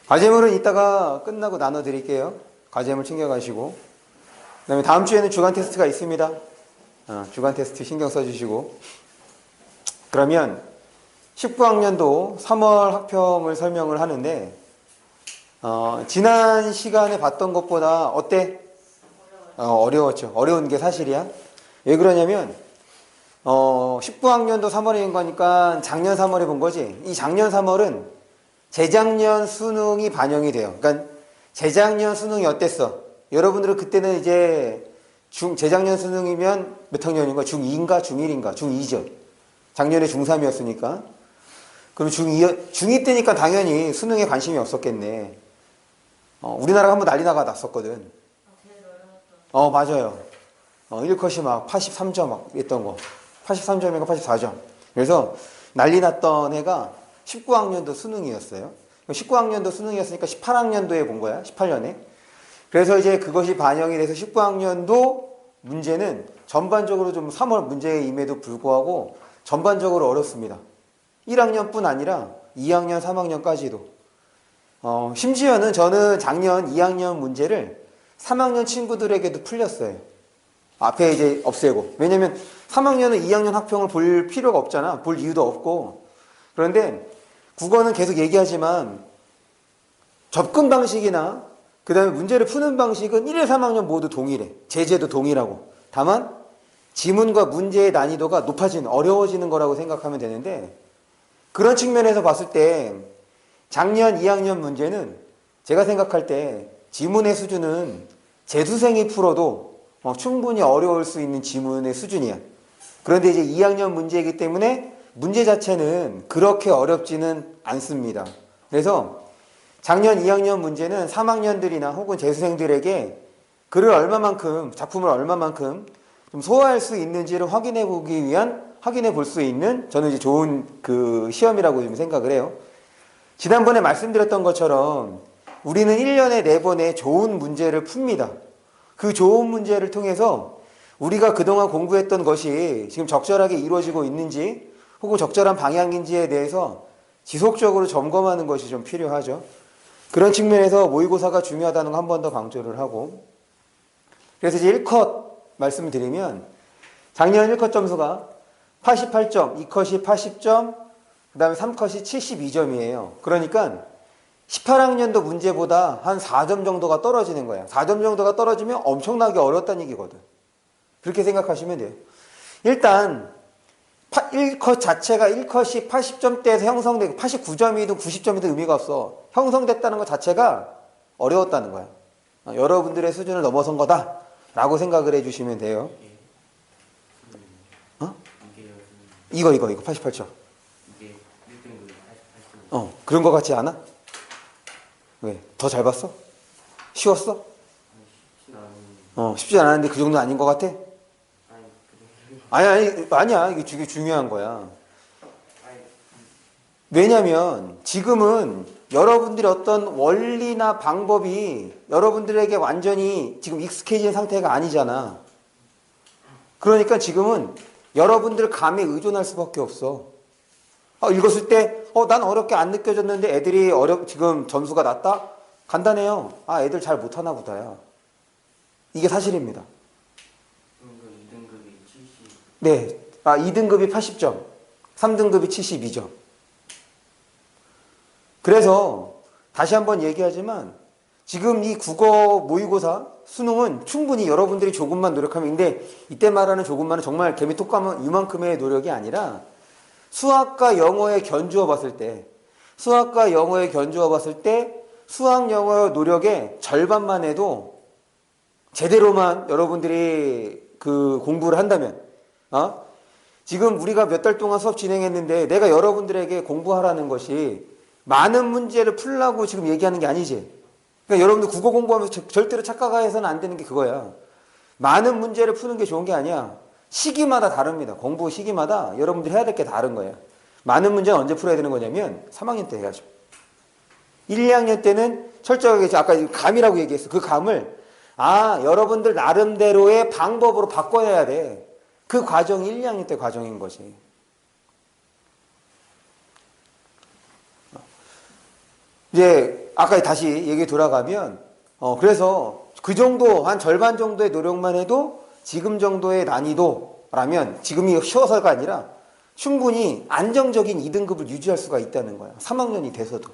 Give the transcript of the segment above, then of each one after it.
과제물은 이따가 끝나고 나눠드릴게요. 과제물 챙겨가시고. 그 다음에 다음 주에는 주간 테스트가 있습니다. 주간 테스트 신경 써주시고. 그러면 19학년도 3월 학평을 설명을 하는데 지난 시간에 봤던 것보다 어때? 어려웠죠. 어려운 게 사실이야. 왜 그러냐면 19학년도 3월인 거니까 작년 3월에 본 거지. 이 작년 3월은 재작년 수능이 반영이 돼요. 그러니까 재작년 수능이 어땠어? 여러분들은 그때는 이제 재작년 수능이면 몇 학년인가? 중2인가? 중1인가? 중2죠. 작년에 중3이었으니까. 그럼 중2 때니까 당연히 수능에 관심이 없었겠네. 우리나라가 한번 난리 나가 났었거든. 맞아요. 1컷이 막 83점 막 했던 거. 83점인가 84점. 그래서 난리 났던 해가 19학년도 수능이었어요. 19학년도 수능이었으니까 18학년도에 본 거야. 18년에. 그래서 이제 그것이 반영이 돼서 19학년도 문제는 전반적으로 좀 3월 문제임에도 불구하고 전반적으로 어렵습니다. 1학년뿐 아니라 2학년, 3학년까지도. 심지어는 저는 작년 2학년 문제를 3학년 친구들에게도 풀렸어요. 앞에 이제 없애고. 왜냐면 3학년은 2학년 학평을 볼 필요가 없잖아. 볼 이유도 없고. 그런데 국어는 계속 얘기하지만 접근 방식이나 그 다음에 문제를 푸는 방식은 1, 2, 3학년 모두 동일해. 제재도 동일하고. 다만 지문과 문제의 난이도가 높아지는, 어려워지는 거라고 생각하면 되는데 그런 측면에서 봤을 때 작년 2학년 문제는 제가 생각할 때 지문의 수준은 재수생이 풀어도 충분히 어려울 수 있는 지문의 수준이야. 그런데 이제 2학년 문제이기 때문에 문제 자체는 그렇게 어렵지는 않습니다. 그래서 작년 2학년 문제는 3학년들이나 혹은 재수생들에게 글을 얼마만큼, 작품을 얼마만큼 좀 소화할 수 있는지를 확인해 보기 위한, 확인해 볼 수 있는 저는 이제 좋은 그 시험이라고 좀 생각을 해요. 지난번에 말씀드렸던 것처럼 우리는 1년에 4번의 좋은 문제를 풉니다. 그 좋은 문제를 통해서 우리가 그동안 공부했던 것이 지금 적절하게 이루어지고 있는지 혹은 적절한 방향인지에 대해서 지속적으로 점검하는 것이 좀 필요하죠. 그런 측면에서 모의고사가 중요하다는 거 한 번 더 강조를 하고, 그래서 이제 1컷 말씀을 드리면 작년 1컷 점수가 88점, 2컷이 80점, 그 다음에 3컷이 72점이에요. 그러니까 18학년도 문제보다 한 4점 정도가 떨어지는 거야. 4점 정도가 떨어지면 엄청나게 어렵다는 얘기거든. 그렇게 생각하시면 돼요. 일단 1컷 자체가 1컷이 80점대에서 형성되고 89점이든 90점이든 의미가 없어. 형성됐다는 것 자체가 어려웠다는 거야. 여러분들의 수준을 넘어선 거다 라고 생각을 해주시면 돼요. 이거 88점. 그런 거 같지 않아? 왜? 더 잘 봤어? 쉬웠어? 쉽지 않았는데 그 정도 아닌 것 같아? 아니야. 이게 중요한 거야. 왜냐면 지금은 여러분들이 어떤 원리나 방법이 여러분들에게 완전히 지금 익숙해진 상태가 아니잖아. 그러니까 지금은 여러분들 감에 의존할 수밖에 없어. 읽었을 때, 난 어렵게 안 느껴졌는데 애들이 지금 점수가 낮다? 간단해요. 애들 잘 못하나 보다야. 이게 사실입니다. 네. 2등급이 80점, 3등급이 72점. 그래서 다시 한번 얘기하지만 지금 이 국어 모의고사 수능은 충분히 여러분들이 조금만 노력하면, 근데 이때 말하는 조금만은 정말 개미톡 가면 이만큼의 노력이 아니라 수학과 영어에 견주어 봤을 때 수학 영어 노력의 절반만 해도 제대로만 여러분들이 그 공부를 한다면, 지금 우리가 몇 달 동안 수업 진행했는데 내가 여러분들에게 공부하라는 것이 많은 문제를 풀라고 지금 얘기하는 게 아니지. 그러니까 여러분들 국어 공부하면서 절대로 착각해서는 안 되는 게 그거야. 많은 문제를 푸는 게 좋은 게 아니야. 시기마다 다릅니다. 공부 시기마다 여러분들이 해야 될 게 다른 거야. 많은 문제는 언제 풀어야 되는 거냐면 3학년 때 해야죠. 1, 2학년 때는 철저하게, 아까 감이라고 얘기했어. 그 감을 여러분들 나름대로의 방법으로 바꿔야 돼. 그 과정이 1, 2학년 때 과정인 거지. 이제 아까 다시 얘기 돌아가면, 그래서 그 정도, 한 절반 정도의 노력만 해도 지금 정도의 난이도라면, 지금이 쉬워서가 아니라 충분히 안정적인 2등급을 유지할 수가 있다는 거야. 3학년이 돼서도.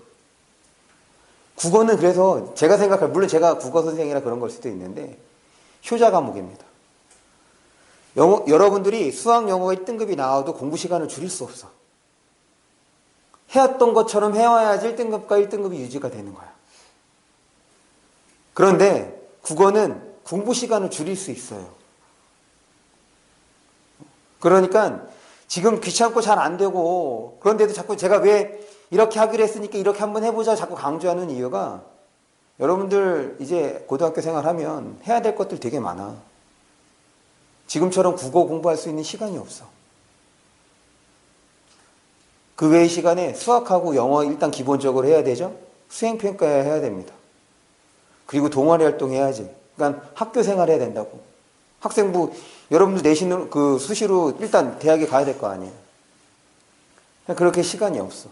국어는 그래서 제가 생각할, 물론 제가 국어 선생이라 그런 걸 수도 있는데, 효자 과목입니다. 여러분들이 수학 영어가 1등급이 나와도 공부 시간을 줄일 수 없어. 해왔던 것처럼 해와야지 1등급과 1등급이 유지가 되는 거야. 그런데 국어는 공부 시간을 줄일 수 있어요. 그러니까 지금 귀찮고 잘 안 되고, 그런데도 자꾸 제가 왜 이렇게 하기로 했으니까 이렇게 한번 해보자 자꾸 강조하는 이유가, 여러분들 이제 고등학교 생활하면 해야 될 것들 되게 많아. 지금처럼 국어 공부할 수 있는 시간이 없어. 그 외의 시간에 수학하고 영어 일단 기본적으로 해야 되죠. 수행평가 해야 됩니다. 그리고 동아리 활동해야지. 그러니까 학교 생활해야 된다고. 학생부 여러분들 내신 그 수시로 일단 대학에 가야 될 거 아니에요. 그렇게 시간이 없어.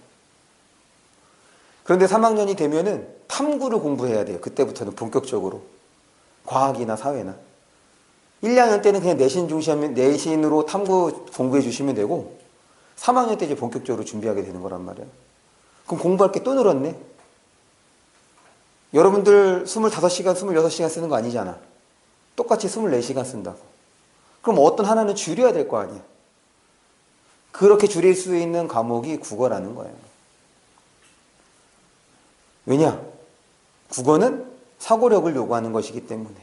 그런데 3학년이 되면은 탐구를 공부해야 돼요. 그때부터는 본격적으로. 과학이나 사회나. 1, 2학년 때는 그냥 내신 중심하면 내신으로 탐구 공부해 주시면 되고, 3학년 때 이제 본격적으로 준비하게 되는 거란 말이에요. 그럼 공부할 게 또 늘었네? 여러분들 25시간, 26시간 쓰는 거 아니잖아. 똑같이 24시간 쓴다고. 그럼 어떤 하나는 줄여야 될 거 아니야. 그렇게 줄일 수 있는 과목이 국어라는 거예요. 왜냐? 국어는 사고력을 요구하는 것이기 때문에.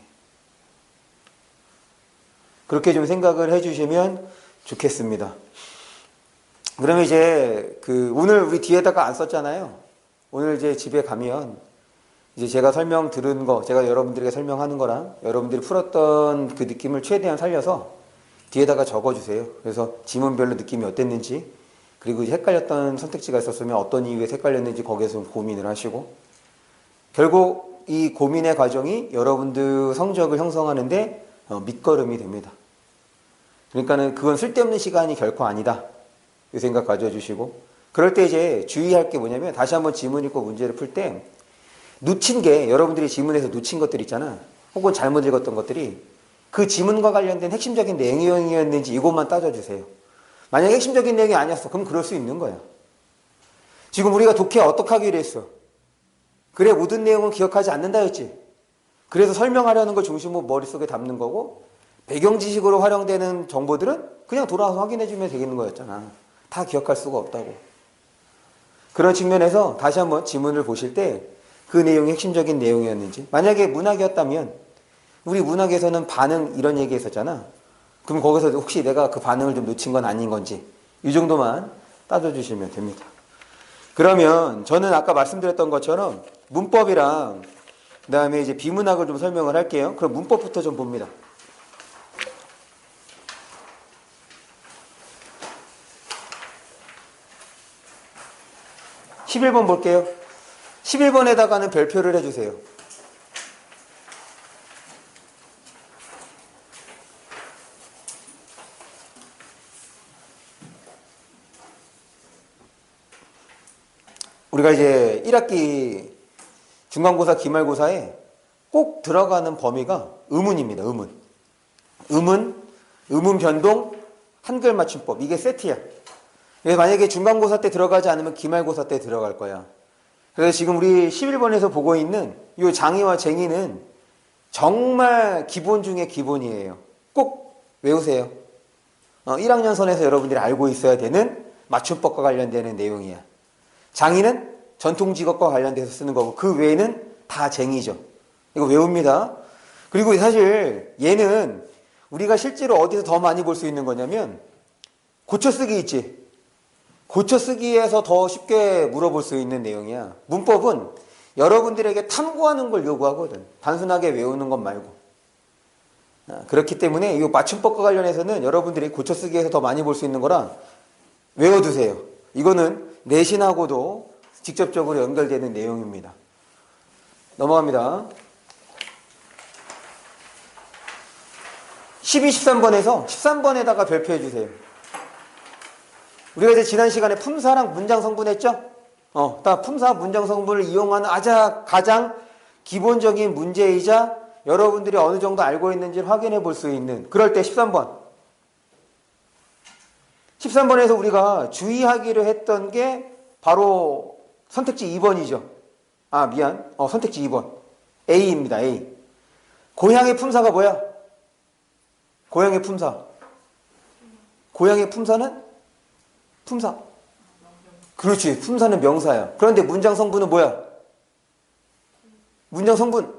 그렇게 좀 생각을 해주시면 좋겠습니다. 그러면 이제 오늘 우리 뒤에다가 안 썼잖아요. 오늘 이제 집에 가면 이제 제가 설명 들은 거, 제가 여러분들에게 설명하는 거랑 여러분들이 풀었던 그 느낌을 최대한 살려서 뒤에다가 적어주세요. 그래서 지문별로 느낌이 어땠는지, 그리고 헷갈렸던 선택지가 있었으면 어떤 이유에 헷갈렸는지 거기에서 좀 고민을 하시고, 결국 이 고민의 과정이 여러분들 성적을 형성하는데 밑거름이 됩니다. 그러니까는 그건 쓸데없는 시간이 결코 아니다. 이 생각 가져주시고, 그럴 때 이제 주의할 게 뭐냐면, 다시 한번 지문 읽고 문제를 풀 때 놓친 게, 여러분들이 지문에서 놓친 것들 있잖아. 혹은 잘못 읽었던 것들이 그 지문과 관련된 핵심적인 내용이었는지 이것만 따져주세요. 만약에 핵심적인 내용이 아니었어. 그럼 그럴 수 있는 거야. 지금 우리가 독해 어떻게 하기로 했어? 그래, 모든 내용은 기억하지 않는다 했지. 그래서 설명하려는 걸 중심으로 머릿속에 담는 거고, 배경 지식으로 활용되는 정보들은 그냥 돌아와서 확인해주면 되겠는 거였잖아. 다 기억할 수가 없다고. 그런 측면에서 다시 한번 지문을 보실 때 그 내용이 핵심적인 내용이었는지, 만약에 문학이었다면 우리 문학에서는 반응 이런 얘기 했었잖아. 그럼 거기서 혹시 내가 그 반응을 좀 놓친 건 아닌 건지, 이 정도만 따져주시면 됩니다. 그러면 저는 아까 말씀드렸던 것처럼 문법이랑 그 다음에 이제 비문학을 좀 설명을 할게요. 그럼 문법부터 좀 봅니다. 11번 볼게요. 11번에다가는 별표를 해주세요. 우리가 이제 1학기 중간고사, 기말고사에 꼭 들어가는 범위가 의문입니다. 의문 변동, 한글 맞춤법. 이게 세트야. 그래서 만약에 중간고사 때 들어가지 않으면 기말고사 때 들어갈 거야. 그래서 지금 우리 11번에서 보고 있는 이 장의와 쟁의는 정말 기본 중에 기본이에요. 꼭 외우세요. 1학년 선에서 여러분들이 알고 있어야 되는 맞춤법과 관련되는 내용이야. 장의는 전통직업과 관련돼서 쓰는 거고, 그 외에는 다 쟁의죠. 이거 외웁니다. 그리고 사실 얘는 우리가 실제로 어디서 더 많이 볼 수 있는 거냐면 고쳐쓰기 있지. 고쳐쓰기에서 더 쉽게 물어볼 수 있는 내용이야. 문법은 여러분들에게 탐구하는 걸 요구하거든. 단순하게 외우는 것 말고. 그렇기 때문에 이 맞춤법과 관련해서는 여러분들이 고쳐쓰기에서 더 많이 볼 수 있는 거라 외워두세요. 이거는 내신하고도 직접적으로 연결되는 내용입니다. 넘어갑니다. 12, 13번에서 13번에다가 별표해 주세요. 우리가 이제 지난 시간에 품사랑 문장 성분했죠? 딱 품사 문장 성분을 이용하는 가장 기본적인 문제이자 여러분들이 어느 정도 알고 있는지를 확인해 볼 수 있는, 그럴 때 13번. 13번에서 우리가 주의하기로 했던 게 바로 선택지 2번이죠. 선택지 2번. A입니다. A. 고향의 품사가 뭐야? 고향의 품사. 고향의 품사는? 품사. 그렇지. 품사는 명사야. 그런데 문장 성분은 뭐야? 문장 성분.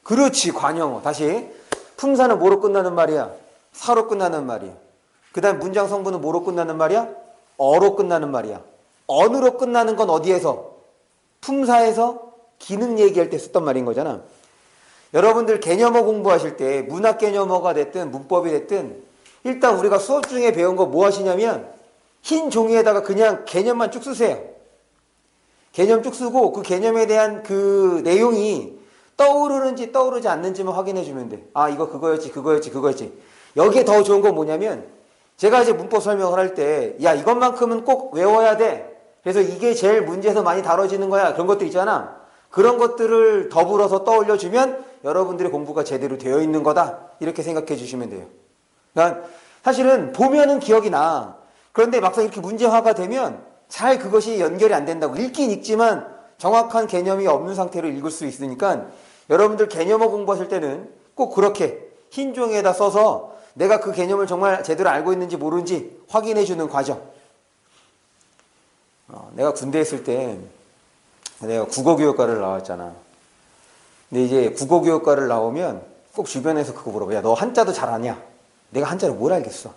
그렇지. 관형어. 다시. 품사는 뭐로 끝나는 말이야? 사로 끝나는 말이야. 그 다음 문장 성분은 뭐로 끝나는 말이야? 어로 끝나는 말이야. 언으로 끝나는 건 어디에서? 품사에서 기능 얘기할 때 썼단 말인 거잖아. 여러분들 개념어 공부하실 때 문학 개념어가 됐든 문법이 됐든 일단 우리가 수업 중에 배운 거 뭐 하시냐면 흰 종이에다가 그냥 개념만 쭉 쓰세요. 개념 쭉 쓰고 그 개념에 대한 그 내용이 떠오르는지 떠오르지 않는지만 확인해 주면 돼. 이거 그거였지. 여기에 더 좋은 건 뭐냐면 제가 이제 문법 설명을 할 때 야, 이것만큼은 꼭 외워야 돼. 그래서 이게 제일 문제에서 많이 다뤄지는 거야. 그런 것들 있잖아. 그런 것들을 더불어서 떠올려 주면 여러분들의 공부가 제대로 되어 있는 거다. 이렇게 생각해 주시면 돼요. 그러니까 사실은 보면은 기억이 나. 그런데 막상 이렇게 문제화가 되면 잘 그것이 연결이 안 된다고. 읽긴 읽지만 정확한 개념이 없는 상태로 읽을 수 있으니까 여러분들 개념어 공부하실 때는 꼭 그렇게 흰 종이에다 써서 내가 그 개념을 정말 제대로 알고 있는지 모르는지 확인해 주는 과정. 내가 군대에 있을 때 내가 국어교육과를 나왔잖아. 근데 이제 국어교육과를 나오면 꼭 주변에서 그거 물어봐. 야, 너 한자도 잘 아냐? 내가 한자를 뭘 알겠어?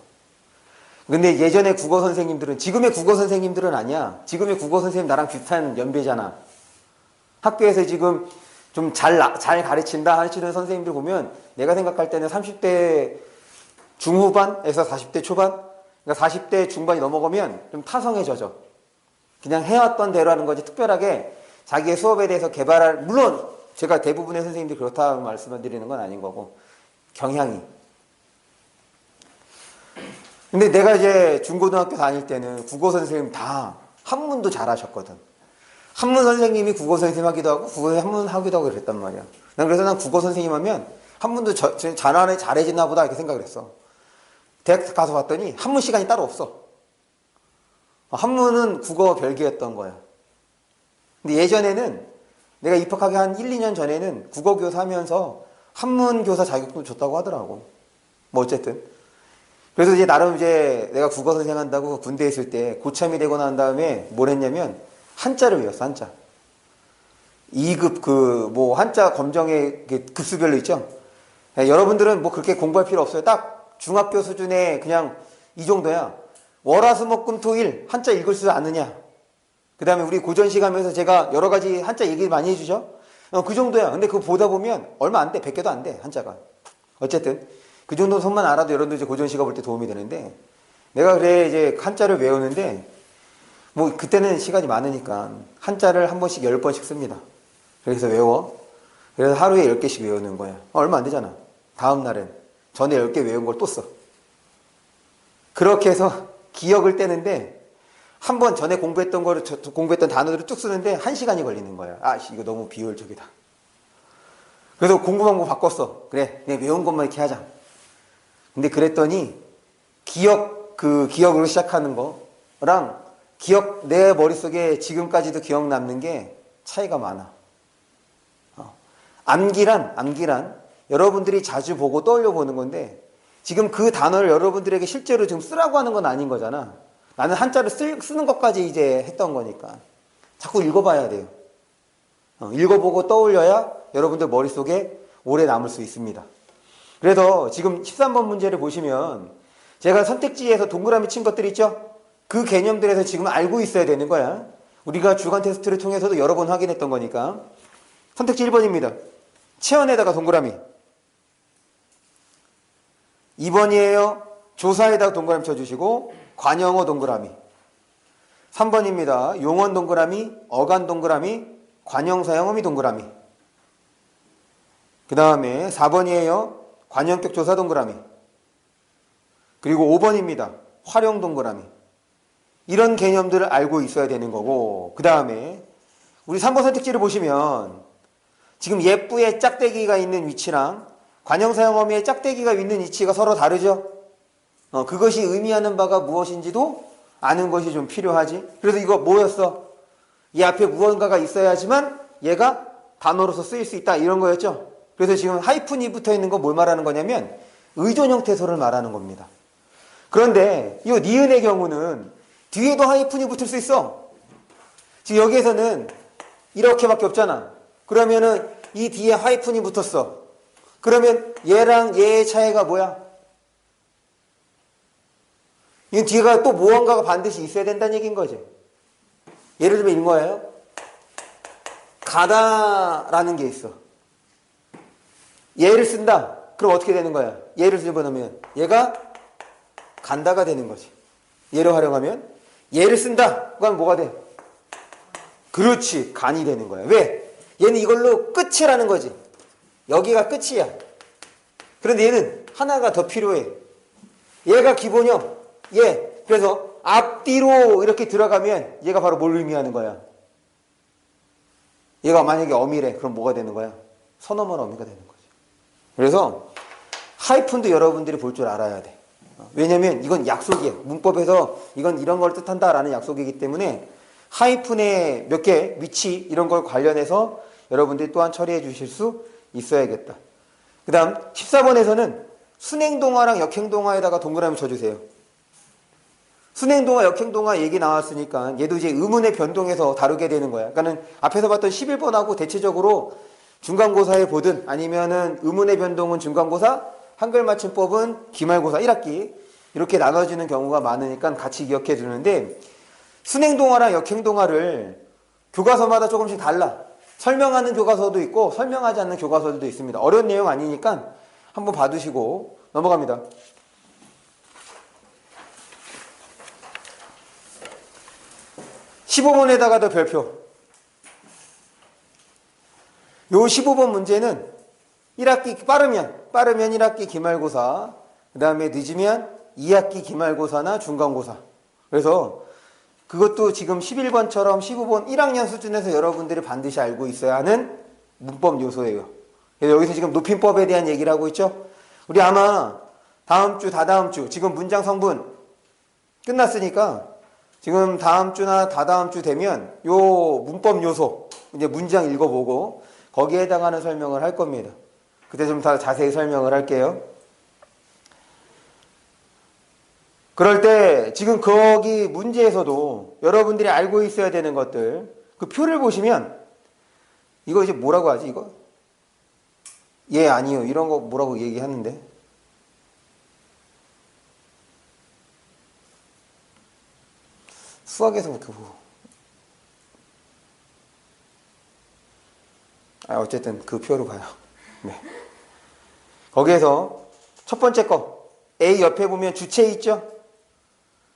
근데 예전에 국어 선생님들은, 지금의 국어 선생님들은 아니야. 지금의 국어 선생님 나랑 비슷한 연배잖아. 학교에서 지금 좀 잘 가르친다 하시는 선생님들 보면 내가 생각할 때는 30대 중후반에서 40대 초반? 그러니까 40대 중반이 넘어가면 좀 타성해져져. 그냥 해왔던 대로 하는 거지 특별하게 자기의 수업에 대해서 개발할, 물론 제가 대부분의 선생님들이 그렇다고 말씀을 드리는 건 아닌 거고 경향이. 근데 내가 이제 중고등학교 다닐 때는 국어 선생님 다 한문도 잘하셨거든. 한문 선생님이 국어 선생님 하기도 하고 국어 선생님 한문 하기도 하고 그랬단 말이야. 그래서 난 국어 선생님 하면 한문도 잘해지나 보다 이렇게 생각을 했어. 대학 가서 봤더니 한문 시간이 따로 없어. 한문은 국어 별개였던 거야. 근데 예전에는 내가 입학하기 한 1, 2년 전에는 국어교사 하면서 한문교사 자격도 줬다고 하더라고. 뭐 어쨌든. 그래서 이제 나름 이제 내가 국어 선생 한다고 군대에 있을 때 고참이 되고 난 다음에 뭘 했냐면 한자를 외웠어, 한자. 2급 한자 검정의 급수별로 있죠? 여러분들은 뭐 그렇게 공부할 필요 없어요. 딱 중학교 수준의 그냥 이 정도야. 월화수목금토일 한자 읽을 수 아느냐? 그 다음에 우리 고전시 가면서 제가 여러 가지 한자 얘기 많이 해주죠? 그 정도야. 근데 그거 보다 보면 얼마 안 돼. 100개도 안 돼, 한자가. 어쨌든 그 정도 손만 알아도 여러분들 이제 고전시가 볼 때 도움이 되는데 내가 그래 이제 한자를 외우는데 뭐 그때는 시간이 많으니까 한자를 한 번씩 10번씩 씁니다. 그래서 외워. 그래서 하루에 10개씩 외우는 거야. 얼마 안 되잖아. 다음 날은 전에 10개 외운 걸 또 써. 그렇게 해서 기억을 떼는데 한 번 전에 공부했던 단어들을 쭉 쓰는데 1시간이 걸리는 거야. 이거 너무 비효율적이다. 그래서 공부 방법 바꿨어. 그래, 그냥 외운 것만 이렇게 하자. 근데 그랬더니 기억으로 시작하는 거랑 내 머릿속에 지금까지도 기억 남는 게 차이가 많아. 암기란 여러분들이 자주 보고 떠올려 보는 건데 지금 그 단어를 여러분들에게 실제로 지금 쓰라고 하는 건 아닌 거잖아. 나는 한자를 쓰는 것까지 이제 했던 거니까. 자꾸 읽어봐야 돼요. 읽어보고 떠올려야 여러분들 머릿속에 오래 남을 수 있습니다. 그래서 지금 13번 문제를 보시면 제가 선택지에서 동그라미 친 것들 있죠? 그 개념들에서 지금 알고 있어야 되는 거야. 우리가 주간 테스트를 통해서도 여러 번 확인했던 거니까. 선택지 1번입니다. 체언에다가 동그라미. 2번이에요. 조사에다가 동그라미 쳐주시고 관형어 동그라미. 3번입니다. 용언 동그라미, 어간 동그라미, 관형사형어미 동그라미. 그 다음에 4번이에요. 관형격 조사 동그라미. 그리고 5번입니다. 활용 동그라미. 이런 개념들을 알고 있어야 되는 거고, 그 다음에 우리 3번 선택지를 보시면 지금 예쁘의 짝대기가 있는 위치랑 관형사형 어미의 짝대기가 있는 위치가 서로 다르죠? 그것이 의미하는 바가 무엇인지도 아는 것이 좀 필요하지. 그래서 이거 뭐였어? 이 앞에 무언가가 있어야지만 얘가 단어로서 쓰일 수 있다, 이런 거였죠? 그래서 지금 하이픈이 붙어 있는 거 뭘 말하는 거냐면 의존 형태소를 말하는 겁니다. 그런데 이 니은의 경우는 뒤에도 하이픈이 붙을 수 있어. 지금 여기에서는 이렇게밖에 없잖아. 그러면은 이 뒤에 하이픈이 붙었어. 그러면 얘랑 얘의 차이가 뭐야? 이 뒤가 또 무언가가 반드시 있어야 된다는 얘기인 거지. 예를 들면 이런 거예요. 가다라는 게 있어. 얘를 쓴다. 그럼 어떻게 되는 거야? 얘를 집어넣으면 얘가 간다가 되는 거지. 얘를 활용하면 얘를 쓴다. 그럼 뭐가 돼? 그렇지. 간이 되는 거야. 왜? 얘는 이걸로 끝이라는 거지. 여기가 끝이야. 그런데 얘는 하나가 더 필요해. 얘가 기본형. 얘. 그래서 앞뒤로 이렇게 들어가면 얘가 바로 뭘 의미하는 거야? 얘가 만약에 어미래. 그럼 뭐가 되는 거야? 선어머 어미가 되는 거지. 그래서 하이픈도 여러분들이 볼 줄 알아야 돼. 왜냐면 이건 약속이에요. 문법에서 이건 이런 걸 뜻한다라는 약속이기 때문에 하이픈의 몇 개, 위치 이런 걸 관련해서 여러분들이 또한 처리해 주실 수 있어야겠다. 그 다음 14번에서는 순행동화랑 역행동화에다가 동그라미 쳐주세요. 순행동화, 역행동화 얘기 나왔으니까 얘도 이제 의문의 변동에서 다루게 되는 거야. 그러니까는 앞에서 봤던 11번하고 대체적으로 중간고사에 보든 아니면은 의문의 변동은 중간고사, 한글 맞춤법은 기말고사 1학기 이렇게 나눠지는 경우가 많으니까 같이 기억해 두는데 순행동화랑 역행동화를 교과서마다 조금씩 달라. 설명하는 교과서도 있고 설명하지 않는 교과서들도 있습니다. 어려운 내용 아니니까 한번 봐두시고 넘어갑니다. 15번에다가도 별표. 요 15번 문제는 1학기 빠르면 1학기 기말고사, 그 다음에 늦으면 2학기 기말고사나 중간고사. 그래서 그것도 지금 11번처럼 15번 1학년 수준에서 여러분들이 반드시 알고 있어야 하는 문법 요소예요. 여기서 지금 높임법에 대한 얘기를 하고 있죠. 우리 아마 다음 주, 다다음 주, 지금 문장 성분 끝났으니까 지금 다음 주나 다다음 주 되면 요 문법 요소, 이제 문장 읽어보고 거기에 해당하는 설명을 할 겁니다. 그때 좀 더 자세히 설명을 할게요. 그럴 때 지금 거기 문제에서도 여러분들이 알고 있어야 되는 것들, 그 표를 보시면 이거 이제 뭐라고 하지 이거? 예, 아니요. 이런 거 뭐라고 얘기하는데? 수학에서 그렇게 보고. 어쨌든 그 표로 가요. 네. 거기에서 첫 번째 거 A 옆에 보면 주체 있죠?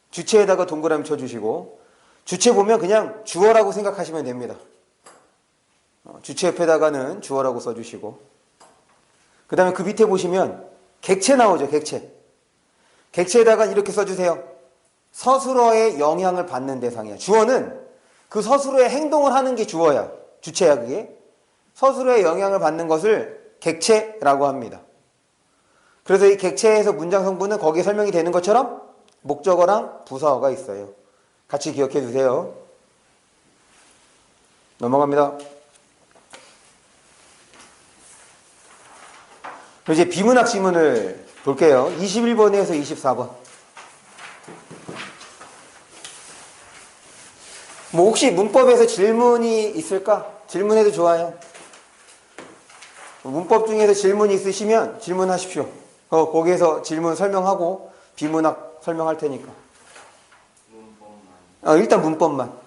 주체에다가 동그라미 쳐주시고 주체 보면 그냥 주어라고 생각하시면 됩니다. 주체 옆에다가는 주어라고 써주시고 그 다음에 그 밑에 보시면 객체 나오죠. 객체에다가 이렇게 써주세요. 서술어의 영향을 받는 대상이야. 주어는 그 서술어의 행동을 하는 게 주어야. 주체야 그게. 서술어의 영향을 받는 것을 객체라고 합니다. 그래서 이 객체에서 문장 성분은 거기에 설명이 되는 것처럼 목적어랑 부사어가 있어요. 같이 기억해 주세요. 넘어갑니다. 이제 비문학 지문을 볼게요. 21번에서 24번. 뭐 혹시 문법에서 질문이 있을까? 질문해도 좋아요. 문법 중에서 질문이 있으시면 질문하십시오. 거기에서 질문 설명하고 비문학 설명할 테니까. 일단 문법만.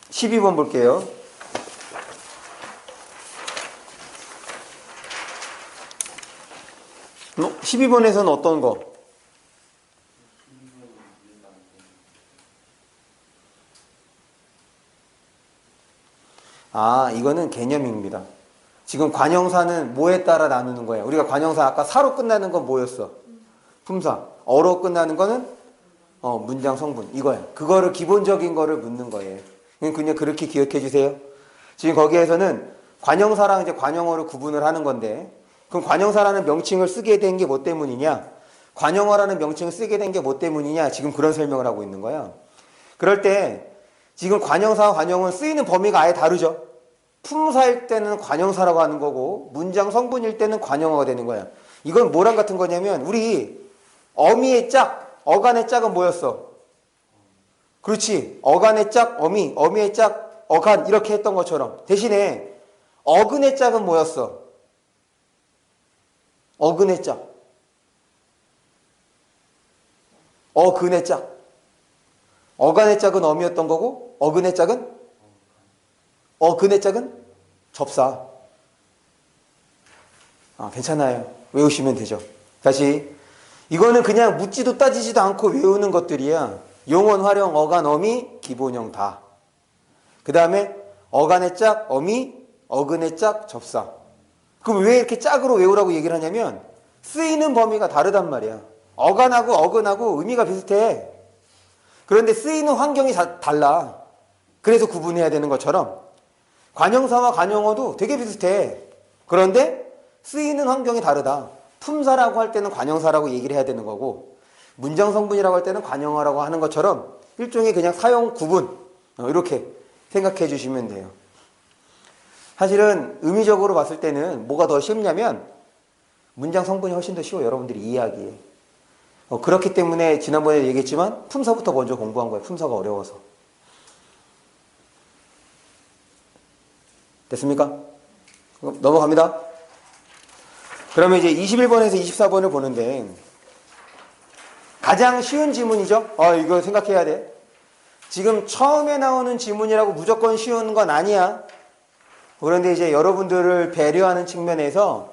12번 볼게요. 어? 12번에서는 어떤 거? 이거는 개념입니다. 지금 관형사는 뭐에 따라 나누는 거예요? 우리가 관형사 아까 사로 끝나는 건 뭐였어? 품사. 어로 끝나는 거는 문장 성분 이거야. 그거를 기본적인 거를 묻는 거예요. 그냥 그렇게 기억해 주세요. 지금 거기에서는 관형사랑 이제 관형어를 구분을 하는 건데, 그럼 관형사라는 명칭을 쓰게 된 게 뭐 때문이냐? 관형어라는 명칭을 쓰게 된 게 뭐 때문이냐? 지금 그런 설명을 하고 있는 거야. 그럴 때 지금 관형사와 관형어는 쓰이는 범위가 아예 다르죠. 품사일 때는 관형사라고 하는 거고 문장 성분일 때는 관형어가 되는 거야. 이건 뭐랑 같은 거냐면 우리 어미의 짝, 어간의 짝은 뭐였어? 그렇지. 어간의 짝, 어미의 짝, 어간 이렇게 했던 것처럼 대신에 어근의 짝은 뭐였어? 어근의 짝. 어근의 짝. 어간의 짝은 어미였던 거고 어근의 짝은? 어근의 짝은? 접사. 괜찮아요. 외우시면 되죠. 다시. 이거는 그냥 묻지도 따지지도 않고 외우는 것들이야. 용언, 활용, 어간, 어미, 기본형 다. 그 다음에 어간의 짝, 어미, 어근의 짝, 접사. 그럼 왜 이렇게 짝으로 외우라고 얘기를 하냐면 쓰이는 범위가 다르단 말이야. 어간하고 어근하고 의미가 비슷해. 그런데 쓰이는 환경이 달라. 그래서 구분해야 되는 것처럼 관형사와 관형어도 되게 비슷해. 그런데 쓰이는 환경이 다르다. 품사라고 할 때는 관형사라고 얘기를 해야 되는 거고 문장 성분이라고 할 때는 관형어라고 하는 것처럼 일종의 그냥 사용 구분 이렇게 생각해 주시면 돼요. 사실은 의미적으로 봤을 때는 뭐가 더 쉽냐면 문장 성분이 훨씬 더 쉬워. 여러분들이 이해하기에. 그렇기 때문에 지난번에 얘기했지만 품사부터 먼저 공부한 거예요. 품사가 어려워서. 됐습니까? 넘어갑니다. 그러면 이제 21번에서 24번을 보는데 가장 쉬운 지문이죠. 이거 생각해야 돼. 지금 처음에 나오는 지문이라고 무조건 쉬운 건 아니야. 그런데 이제 여러분들을 배려하는 측면에서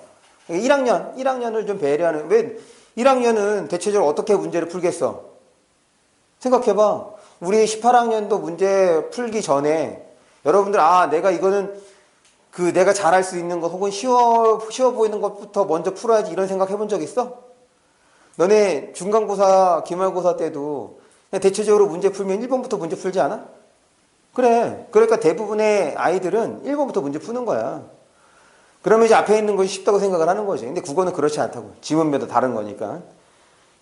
1학년을 좀 배려하는. 왜 1학년은 대체적으로 어떻게 문제를 풀겠어? 생각해봐. 우리 18학년도 문제 풀기 전에 여러분들 내가 이거는 내가 잘할 수 있는 것 혹은 쉬워 보이는 것부터 먼저 풀어야지 이런 생각 해본 적 있어? 너네 중간고사, 기말고사 때도 그냥 대체적으로 문제 풀면 1번부터 문제 풀지 않아? 그래. 그러니까 대부분의 아이들은 1번부터 문제 푸는 거야. 그러면 이제 앞에 있는 것이 쉽다고 생각을 하는 거지. 근데 국어는 그렇지 않다고. 지문별도 다른 거니까.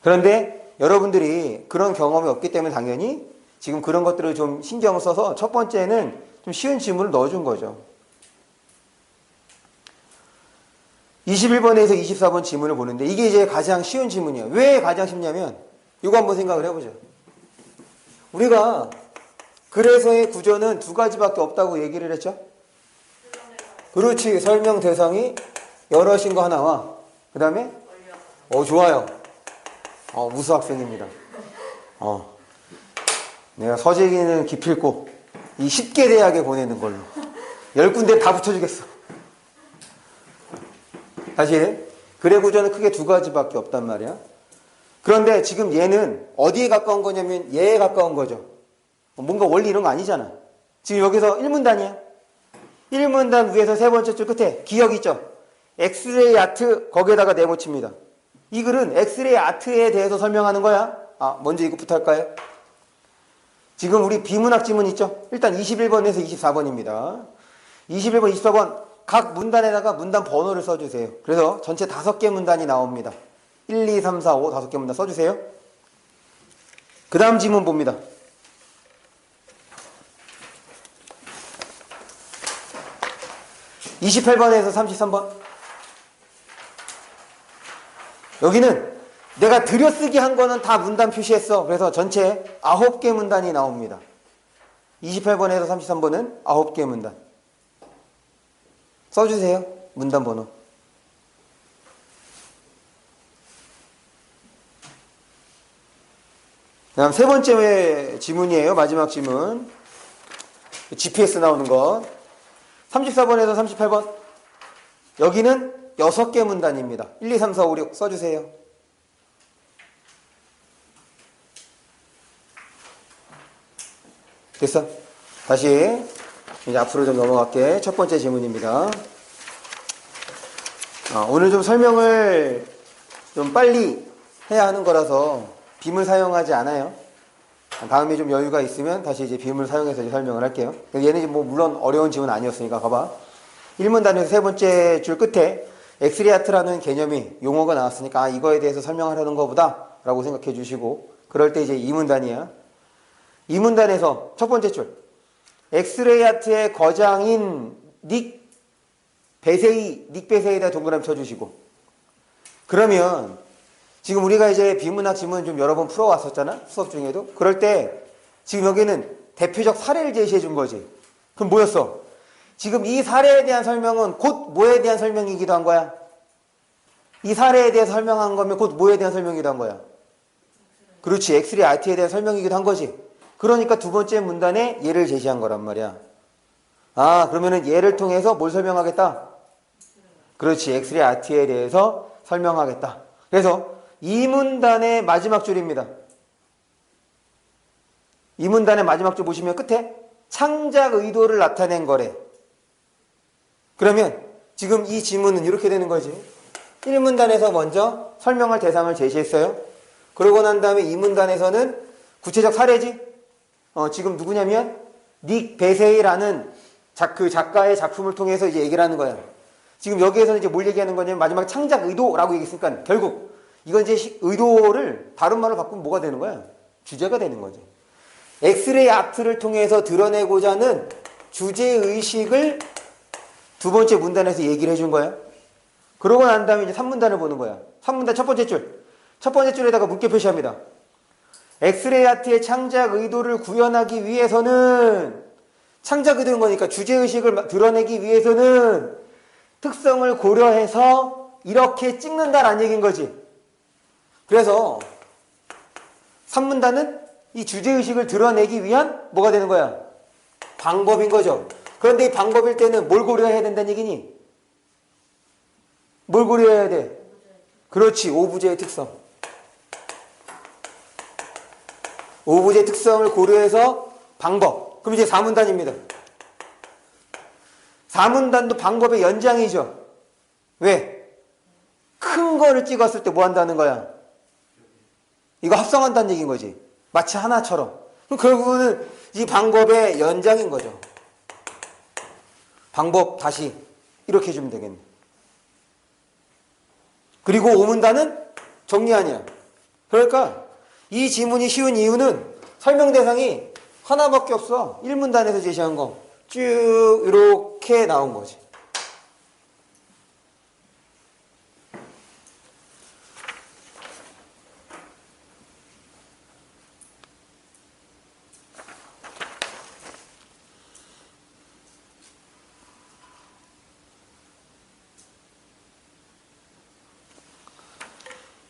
그런데 여러분들이 그런 경험이 없기 때문에 당연히 지금 그런 것들을 좀 신경을 써서 첫 번째는 좀 쉬운 지문을 넣어준 거죠. 21번에서 24번 지문을 보는데 이게 이제 가장 쉬운 지문이에요. 왜 가장 쉽냐면 이거 한번 생각을 해보죠. 우리가 그래서의 구조는 두 가지밖에 없다고 얘기를 했죠. 그렇지. 설명 대상이 여럿인 거 하나와 그 다음에 좋아요. 우수 학생입니다. 내가 서재기는 기필코 이 10개 대학에 보내는 걸로 10군데 다 붙여주겠어. 사실 글의 구조는 크게 두 가지밖에 없단 말이야. 그런데 지금 얘는 어디에 가까운 거냐면 얘에 가까운 거죠. 뭔가 원리 이런 거 아니잖아. 지금 여기서 1문단이야. 1문단 위에서 세 번째 줄 끝에 기억 있죠? 엑스레이 아트 거기에다가 네모칩니다. 이 글은 엑스레이 아트에 대해서 설명하는 거야. 먼저 이것부터 할까요? 지금 우리 비문학 지문 있죠? 일단 21번에서 24번입니다. 21번, 24번 각 문단에다가 문단 번호를 써주세요. 그래서 전체 5개 문단이 나옵니다. 1, 2, 3, 4, 5 5개 문단 써주세요. 그 다음 지문 봅니다. 28번에서 33번. 여기는 내가 들여쓰기 한 거는 다 문단 표시했어. 그래서 전체 9개 문단이 나옵니다. 28번에서 33번은 9개 문단. 써주세요. 문단 번호. 다음 세 번째 지문이에요. 마지막 지문. GPS 나오는 것. 34번에서 38번. 여기는 6개 문단입니다. 1, 2, 3, 4, 5, 6 써주세요. 됐어? 다시 이제 앞으로 좀 넘어갈게. 첫 번째 지문입니다. 오늘 좀 설명을 좀 빨리 해야 하는 거라서 빔을 사용하지 않아요. 다음에 좀 여유가 있으면 다시 이제 빔을 사용해서 이제 설명을 할게요. 얘는 뭐 물론 어려운 지문 아니었으니까 봐봐. 1문 단에서 세 번째 줄 끝에 엑스레이 아트라는 개념이 용어가 나왔으니까 이거에 대해서 설명하려는 거보다 라고 생각해 주시고, 그럴 때 이제 2문 단이야. 2문 단에서 첫 번째 줄 엑스레이 아트의 거장인 닉 베세이에다 동그라미 쳐주시고, 그러면 지금 우리가 이제 비문학 지문 좀 여러 번 풀어왔었잖아, 수업 중에도. 그럴 때 지금 여기는 대표적 사례를 제시해 준 거지. 그럼 뭐였어? 지금 이 사례에 대한 설명은 곧 뭐에 대한 설명이기도 한 거야? 이 사례에 대해서 설명한 거면 곧 뭐에 대한 설명이기도 한 거야? 그렇지, 엑스레이 아트에 대한 설명이기도 한 거지. 그러니까 두 번째 문단에 얘를 제시한 거란 말이야. 그러면은 얘를 통해서 뭘 설명하겠다? 그렇지, 엑스레이 아트에 대해서 설명하겠다. 그래서 이 문단의 마지막 줄입니다. 이 문단의 마지막 줄 보시면 끝에 창작 의도를 나타낸 거래. 그러면 지금 이 지문은 이렇게 되는 거지. 1문단에서 먼저 설명할 대상을 제시했어요. 그러고 난 다음에 2문단에서는 구체적 사례지. 지금 누구냐면 닉 베세이라는 그 작가의 작품을 통해서 이제 얘기를 하는 거야. 지금 여기에서는 이제 뭘 얘기하는 거냐면 마지막 창작 의도라고 얘기했으니까 결국 이건 이제 의도를 다른 말로 바꾸면 뭐가 되는 거야? 주제가 되는 거지. 엑스레이 아트를 통해서 드러내고자 하는 주제의식을 두 번째 문단에서 얘기를 해준 거야. 그러고 난 다음에 이제 3문단을 보는 거야. 3문단 첫 번째 줄. 첫 번째 줄에다가 문자 표시합니다. 엑스레이 아트의 창작 의도를 구현하기 위해서는, 창작 의도인 거니까 주제의식을 드러내기 위해서는 특성을 고려해서 이렇게 찍는다라는 얘기인 거지. 그래서 3문단은 이 주제의식을 드러내기 위한 뭐가 되는 거야? 방법인 거죠. 그런데 이 방법일 때는 뭘 고려해야 된다는 얘기니? 뭘 고려해야 돼? 그렇지, 오브제의 특성. 오브제의 특성을 고려해서 방법. 그럼 이제 4문단입니다. 4문단도 방법의 연장이죠. 왜? 큰 거를 찍었을 때 뭐 한다는 거야? 이거 합성한다는 얘기인 거지. 마치 하나처럼. 그럼 결국은 이 방법의 연장인 거죠. 방법 다시 이렇게 해주면 되겠네. 그리고 5문단은 정리 아니야. 그러니까 이 지문이 쉬운 이유는 설명 대상이 하나밖에 없어. 1문단에서 제시한 거 쭉 이렇게 나온 거지.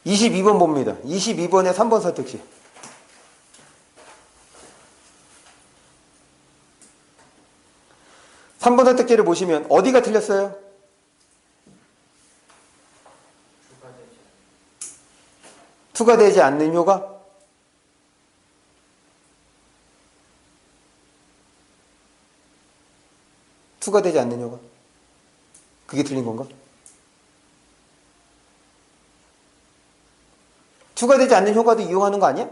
(22번) 봅니다. 22번에 3번 선택지. 3번 선택지를 보시면 어디가 틀렸어요? 투과되지 않는 효과? 투과되지 않는 효과? 그게 틀린 건가? 투과되지 않는 효과도 이용하는 거 아니야?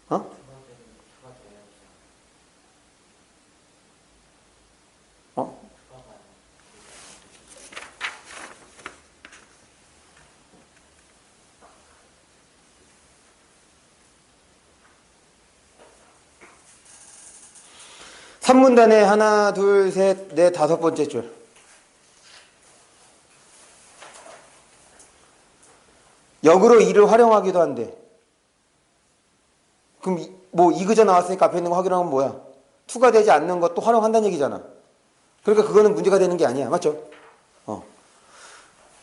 어? 3문단에 하나, 둘, 셋, 넷, 다섯 번째 줄. 역으로 이를 활용하기도 한대. 그럼 뭐 이그저 나왔으니까 앞에 있는 거 확인하면 뭐야? 투과되지 않는 것도 활용한다는 얘기잖아. 그러니까 그거는 문제가 되는 게 아니야. 맞죠?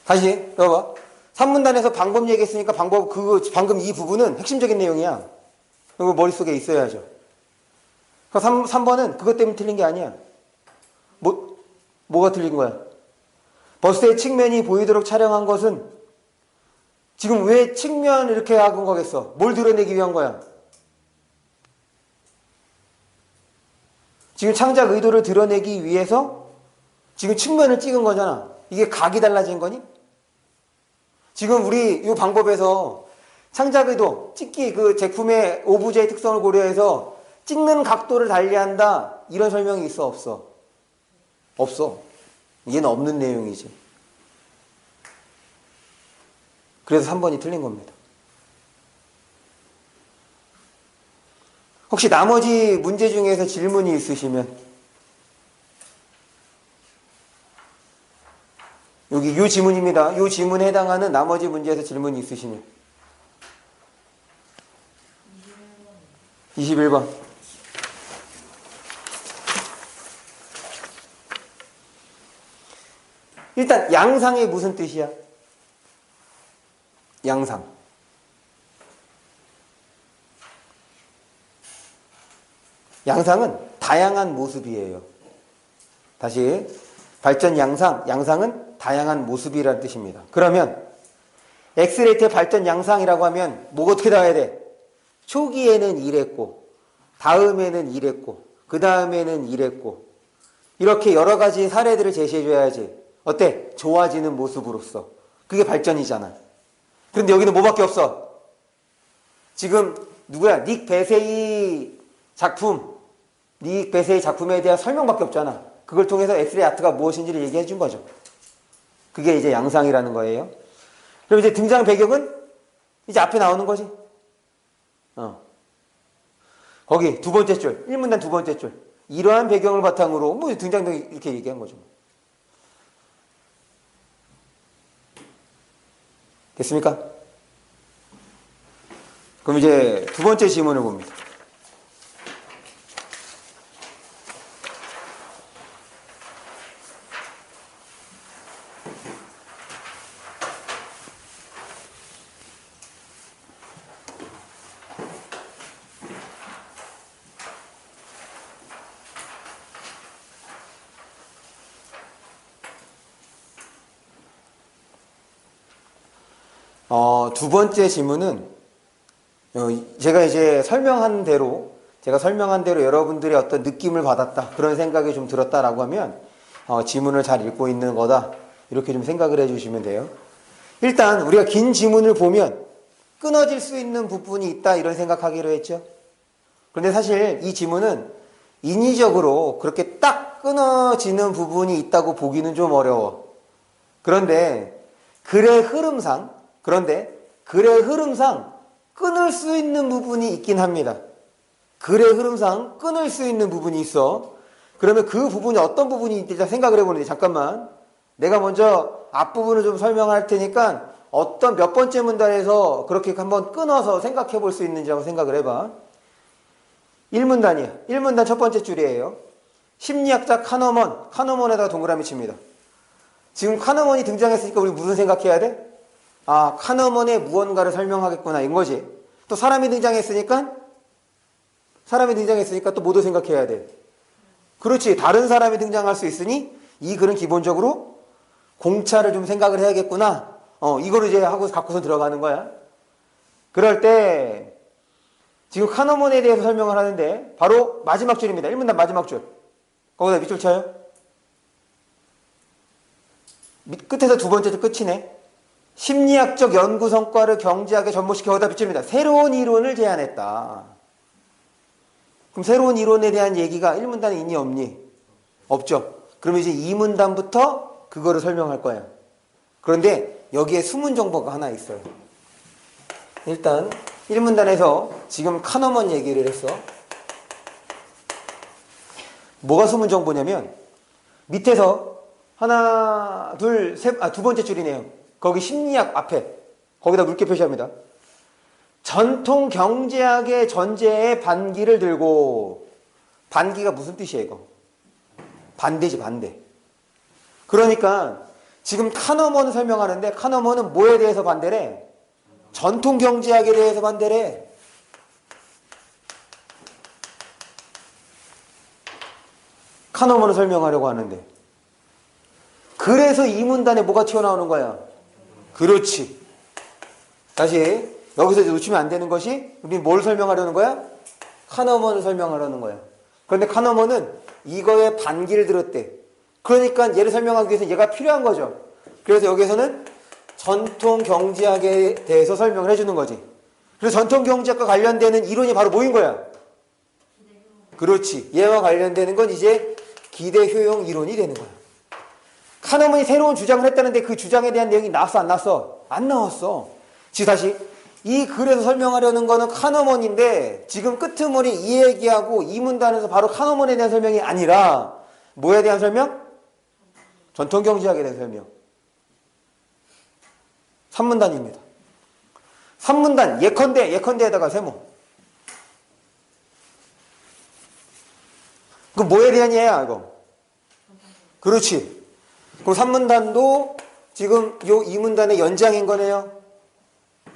다시 여봐. 3문단에서 방법 얘기했으니까 방금 이 부분은 핵심적인 내용이야. 이거 머릿속에 있어야죠. 3번은 그것 때문에 틀린 게 아니야. 뭐가 틀린 거야? 버스의 측면이 보이도록 촬영한 것은 지금 왜 측면 이렇게 하는 거겠어? 뭘 드러내기 위한 거야? 지금 창작 의도를 드러내기 위해서 지금 측면을 찍은 거잖아. 이게 각이 달라진 거니? 지금 우리 이 방법에서 창작의도, 찍기, 그 제품의 오브제의 특성을 고려해서 찍는 각도를 달리한다. 이런 설명이 있어, 없어? 없어. 얘는 없는 내용이지. 그래서 3번이 틀린 겁니다. 혹시 나머지 문제 중에서 질문이 있으시면 여기 요 지문입니다. 요 지문에 해당하는 나머지 문제에서 질문이 있으시면 21번. 일단 양상이 무슨 뜻이야? 양상. 양상은 다양한 모습이에요. 다시 발전 양상, 양상은 다양한 모습이라는 뜻입니다. 그러면 엑스레이트의 발전 양상이라고 하면 뭐가 어떻게 나와야 돼? 초기에는 이랬고 다음에는 이랬고 그 다음에는 이랬고 이렇게 여러 가지 사례들을 제시해줘야지. 어때? 좋아지는 모습으로서. 그게 발전이잖아. 그런데 여기는 뭐밖에 없어? 지금 누구야? 닉 베세이 작품, 닉 베세이 작품에 대한 설명밖에 없잖아. 그걸 통해서 엑스레이 아트가 무엇인지를 얘기해 준 거죠. 그게 이제 양상이라는 거예요. 그럼 이제 등장 배경은 이제 앞에 나오는 거지. 거기 두 번째 줄, 1문단 두 번째 줄. 이러한 배경을 바탕으로 뭐 등장 배경 이렇게 얘기한 거죠. 됐습니까? 그럼 이제 두 번째 지문을 봅니다. 두 번째 지문은 제가 이제 설명한 대로 여러분들의 어떤 느낌을 받았다, 그런 생각이 좀 들었다라고 하면 지문을 잘 읽고 있는 거다, 이렇게 좀 생각을 해주시면 돼요. 일단 우리가 긴 지문을 보면 끊어질 수 있는 부분이 있다, 이런 생각하기로 했죠. 그런데 사실 이 지문은 인위적으로 그렇게 딱 끊어지는 부분이 있다고 보기는 좀 어려워. 그런데 글의 흐름상 끊을 수 있는 부분이 있긴 합니다. 글의 흐름상 끊을 수 있는 부분이 있어. 그러면 그 부분이 어떤 부분이 있는지 생각을 해보는데, 잠깐만. 내가 먼저 앞부분을 좀 설명할 테니까 어떤 몇 번째 문단에서 그렇게 한번 끊어서 생각해 볼 수 있는지 한번 생각을 해봐. 1문단이야. 1문단 첫 번째 줄이에요. 심리학자 카너먼에다가 동그라미 칩니다. 지금 카너먼이 등장했으니까 우리 무슨 생각해야 돼? 아, 카너먼의 무언가를 설명하겠구나, 이건 거지. 또 사람이 등장했으니까 또 뭐도 생각해야 돼? 그렇지, 다른 사람이 등장할 수 있으니 이 글은 기본적으로 공차를 좀 생각을 해야겠구나. 이거를 이제 하고 갖고서 들어가는 거야. 그럴 때 지금 카너먼에 대해서 설명을 하는데 바로 마지막 줄입니다. 1문단 마지막 줄. 거기다 밑줄 쳐요. 끝에서 두 번째 줄 끝이네. 심리학적 연구 성과를 경제학에 접목시켜 거기다 붙입니다. 새로운 이론을 제안했다. 그럼 새로운 이론에 대한 얘기가 1문단에 있니 없니? 없죠. 그럼 이제 2문단부터 그거를 설명할 거야. 그런데 여기에 숨은 정보가 하나 있어요. 일단 1문단에서 지금 카너먼 얘기를 했어. 뭐가 숨은 정보냐면 밑에서 하나, 둘, 셋, 두 번째 줄이네요. 거기 심리학 앞에 거기다 물개 표시합니다. 전통 경제학의 전제에 반기를 들고, 반기가 무슨 뜻이에요 이거? 반대지, 반대. 그러니까 지금 카너먼을 설명하는데 카너먼은 뭐에 대해서 반대래? 전통 경제학에 대해서 반대래. 카너먼을 설명하려고 하는데, 그래서 이 문단에 뭐가 튀어나오는 거야? 그렇지. 다시 여기서 이제 놓치면 안 되는 것이, 우리 뭘 설명하려는 거야? 카너먼을 설명하려는 거야. 그런데 카너먼은 이거에 반기를 들었대. 그러니까 얘를 설명하기 위해서 얘가 필요한 거죠. 그래서 여기에서는 전통 경제학에 대해서 설명을 해주는 거지. 그래서 전통 경제학과 관련되는 이론이 바로 뭐인 거야? 그렇지. 얘와 관련되는 건 이제 기대 효용 이론이 되는 거야. 카너먼이 새로운 주장을 했다는데 그 주장에 대한 내용이 나왔어, 안 나왔어? 안 나왔어. 지금 다시 이 글에서 설명하려는 거는 카너먼인데 지금 끄트머리 이 얘기하고 이 문단에서 바로 카너먼에 대한 설명이 아니라 뭐에 대한 설명? 전통 경제학에 대한 설명. 3문단입니다. 3문단 예컨대에다가 세모. 그 뭐에 대한 예야 이거? 그렇지. 그럼 3문단도 지금 요 2문단의 연장인 거네요.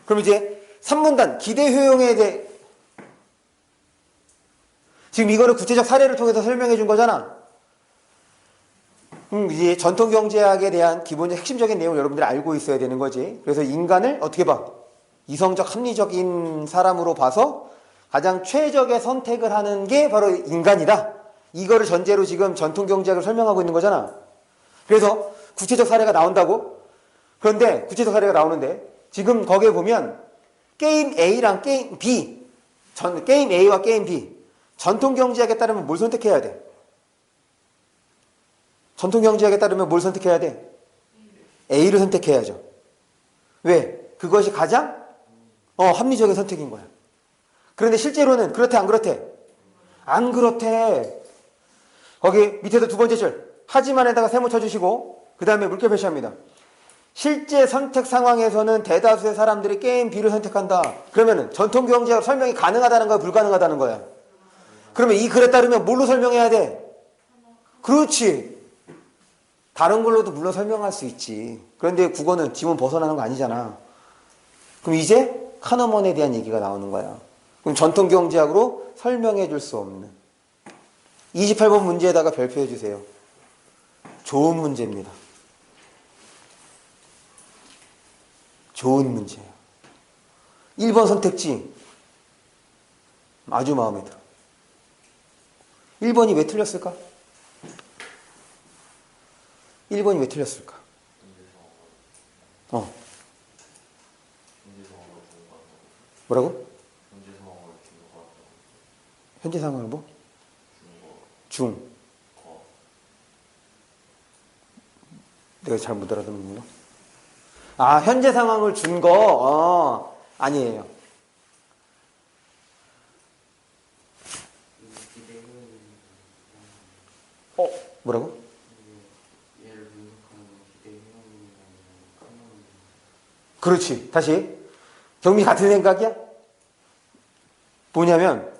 그럼 이제 3문단 기대 효용에 대해 지금 이거는 구체적 사례를 통해서 설명해 준 거잖아. 이제 전통 경제학에 대한 기본적 핵심적인 내용을 여러분들이 알고 있어야 되는 거지. 그래서 인간을 어떻게 봐? 이성적 합리적인 사람으로 봐서 가장 최적의 선택을 하는 게 바로 인간이다. 이거를 전제로 지금 전통 경제학을 설명하고 있는 거잖아. 그래서 구체적 사례가 나온다고? 그런데 구체적 사례가 나오는데 지금 거기에 보면 게임 A랑 게임 B, 게임 A와 게임 B, 전통 경제학에 따르면 뭘 선택해야 돼? 전통 경제학에 따르면 뭘 선택해야 돼? A를 선택해야죠. 왜? 그것이 가장 합리적인 선택인 거야. 그런데 실제로는 그렇대 안 그렇대? 안 그렇대. 거기 밑에서 두 번째 줄 하지만에다가 세모 쳐주시고 그 다음에 물결 표시합니다. 실제 선택 상황에서는 대다수의 사람들이 게임 B를 선택한다. 그러면은 전통 경제학 설명이 가능하다는 거야, 불가능하다는 거야? 그러면 이 글에 따르면 뭘로 설명해야 돼? 그렇지. 다른 걸로도 물론 설명할 수 있지. 그런데 국어는 지문 벗어나는 거 아니잖아. 그럼 이제 카너먼에 대한 얘기가 나오는 거야. 그럼 전통 경제학으로 설명해 줄 수 없는 28번 문제에다가 별표해 주세요. 좋은 문제입니다. 좋은 문제예요. 1번 선택지 아주 마음에 들어. 1번이 왜 틀렸을까? 1번이 왜 틀렸을까? 뭐라고? 현재 상황을 뭐? 중. 내가 잘못 알아듣는 거? 아, 현재 상황을 준 거? 아니에요. 뭐라고? 그렇지. 다시. 경미 같은 생각이야? 뭐냐면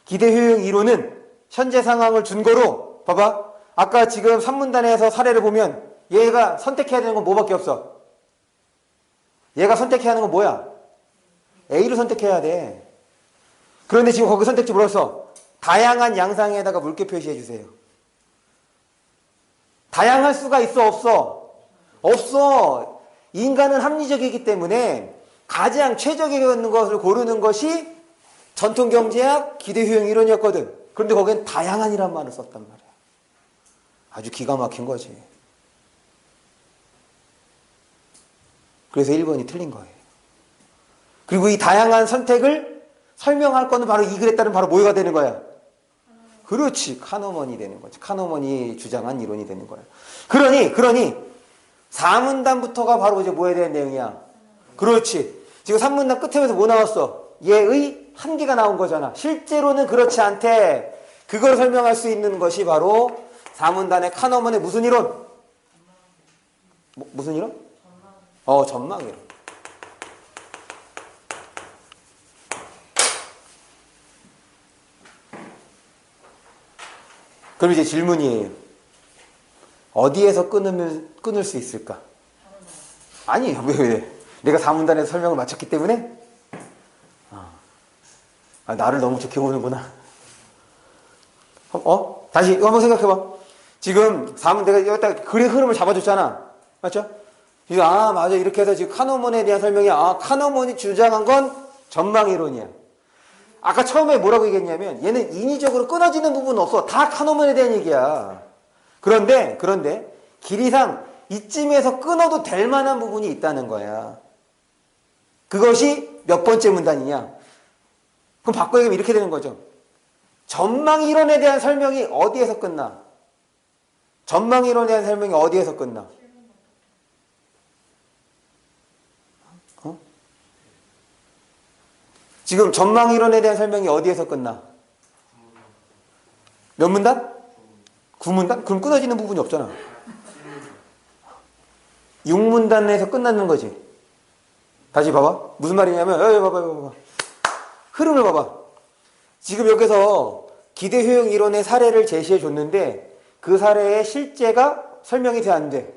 기대효용 이론은 현재 상황을 준 거로 봐봐. 아까 지금 3문단에서 사례를 보면 얘가 선택해야 되는 건 뭐밖에 없어? 얘가 선택해야 하는 건 뭐야? A를 선택해야 돼. 그런데 지금 거기 선택지 뭐라고 써? 다양한 양상에다가 물결 표시해 주세요. 다양할 수가 있어, 없어? 없어. 인간은 합리적이기 때문에 가장 최적의 것을 고르는 것이 전통 경제학 기대 효용 이론이었거든. 그런데 거기엔 다양한이란 말을 썼단 말이야. 아주 기가 막힌 거지. 그래서 1번이 틀린 거예요. 그리고 이 다양한 선택을 설명할 거는 바로 이 글에 따른 바로 뭐가 되는 거야? 그렇지. 카너먼이 되는 거지. 카너먼이 주장한 이론이 되는 거야. 그러니 4문단부터가 바로 이제 뭐에 대한 내용이야? 그렇지. 지금 3문단 끝에서 뭐 나왔어? 얘의 한계가 나온 거잖아. 실제로는 그렇지 않대. 그걸 설명할 수 있는 것이 바로 4문단의 카너먼의 무슨 이론? 무슨 이론? 전망 이론. 그럼 이제 질문이에요. 어디에서 끊을 수 있을까? 아니, 왜? 내가 4문단에서 설명을 마쳤기 때문에? 나를 너무 좋게 보는구나. 다시 이거 한번 생각해봐. 지금 4문 내가 여기다 글의 흐름을 잡아줬잖아. 맞죠? 맞아. 이렇게 해서 지금 카너먼에 대한 설명이, 카너먼이 주장한 건 전망이론이야. 아까 처음에 뭐라고 얘기했냐면, 얘는 인위적으로 끊어지는 부분은 없어. 다 카너먼에 대한 얘기야. 그런데 길이상 이쯤에서 끊어도 될 만한 부분이 있다는 거야. 그것이 몇 번째 문단이냐? 그럼 바꿔 얘기하면 이렇게 되는 거죠. 전망이론에 대한 설명이 어디에서 끝나? 전망이론에 대한 설명이 어디에서 끝나? 지금 전망이론에 대한 설명이 어디에서 끝나? 몇 문단? 9문단? 그럼 끊어지는 부분이 없잖아. 6문단에서 끝나는 거지. 다시 봐봐. 무슨 말이냐면 봐봐. 흐름을 봐봐. 지금 여기서 기대 효용 이론의 사례를 제시해 줬는데 그 사례의 실제가 설명이 돼 안 돼?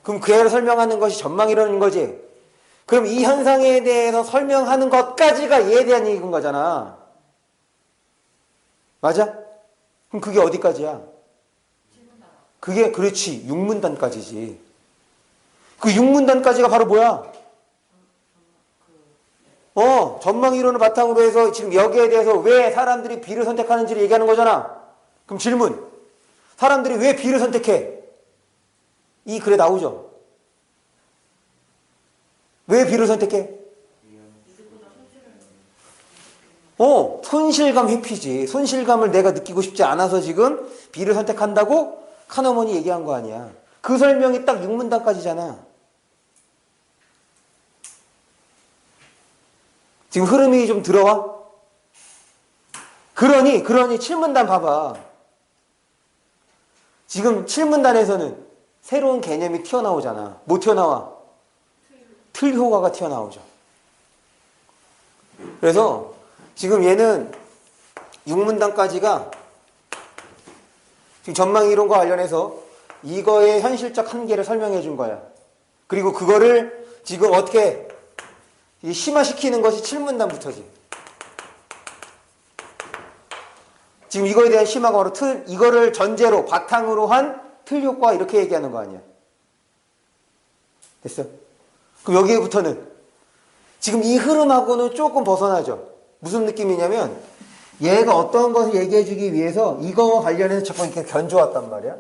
그럼 그 애를 설명하는 것이 전망이론인 거지. 그럼 이 현상에 대해서 설명하는 것까지가 얘에 대한 얘기인 거잖아. 맞아? 그럼 그게 어디까지야? 그게 그렇지. 6문단까지지. 그 6문단까지가 바로 뭐야? 전망이론을 바탕으로 해서 지금 여기에 대해서 왜 사람들이 B를 선택하는지를 얘기하는 거잖아. 그럼 질문. 사람들이 왜 B를 선택해? 이 글에 나오죠. 왜 B를 선택해? 손실감 회피지. 손실감을 내가 느끼고 싶지 않아서 지금 B를 선택한다고 카너먼이 얘기한 거 아니야. 그 설명이 딱 6문단까지잖아. 지금 흐름이 좀 들어와? 그러니 7문단 봐봐. 지금 7문단에서는 새로운 개념이 튀어나오잖아. 뭐 튀어나와? 틀 효과가 튀어나오죠. 그래서 지금 얘는 6문단까지가 지금 전망이론과 관련해서 이거의 현실적 한계를 설명해 준 거야. 그리고 그거를 지금 어떻게 심화시키는 것이 7문단부터지. 지금 이거에 대한 심화가 바로 이거를 전제로 바탕으로 한 틀 효과 이렇게 얘기하는 거 아니야. 됐어? 그럼 여기에부터는 지금 이 흐름하고는 조금 벗어나죠. 무슨 느낌이냐면 얘가 어떤 것을 얘기해 주기 위해서 이거와 관련해서 자꾸 이렇게 견줘왔단 말이야.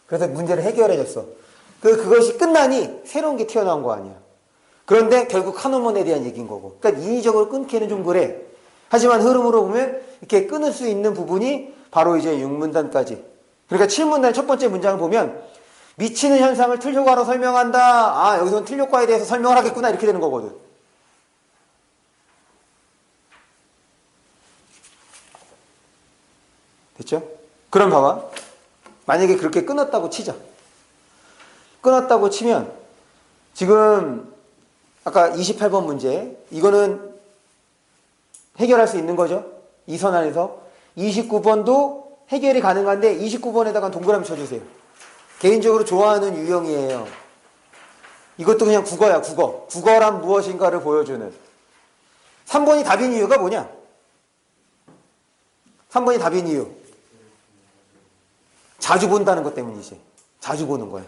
그래서 문제를 해결해 줬어. 그것이 끝나니 새로운 게 튀어나온 거 아니야. 그런데 결국 카노먼에 대한 얘기인 거고. 그러니까 인위적으로 끊기는 좀 그래. 하지만 흐름으로 보면 이렇게 끊을 수 있는 부분이 바로 이제 6문단까지. 그러니까 7문단 첫 번째 문장을 보면 미치는 현상을 틀 효과로 설명한다. 여기서는 틀 효과에 대해서 설명을 하겠구나. 이렇게 되는 거거든. 됐죠? 그럼 봐봐. 만약에 그렇게 끊었다고 치자. 끊었다고 치면 지금 아까 28번 문제 이거는 해결할 수 있는 거죠. 이 선 안에서 29번도 해결이 가능한데 29번에다가 동그라미 쳐주세요. 개인적으로 좋아하는 유형이에요. 이것도 그냥 국어야. 국어란 무엇인가를 보여주는 3번이 답인 이유가 뭐냐? 3번이 답인 이유 자주 본다는 것 때문이지. 자주 보는 거야.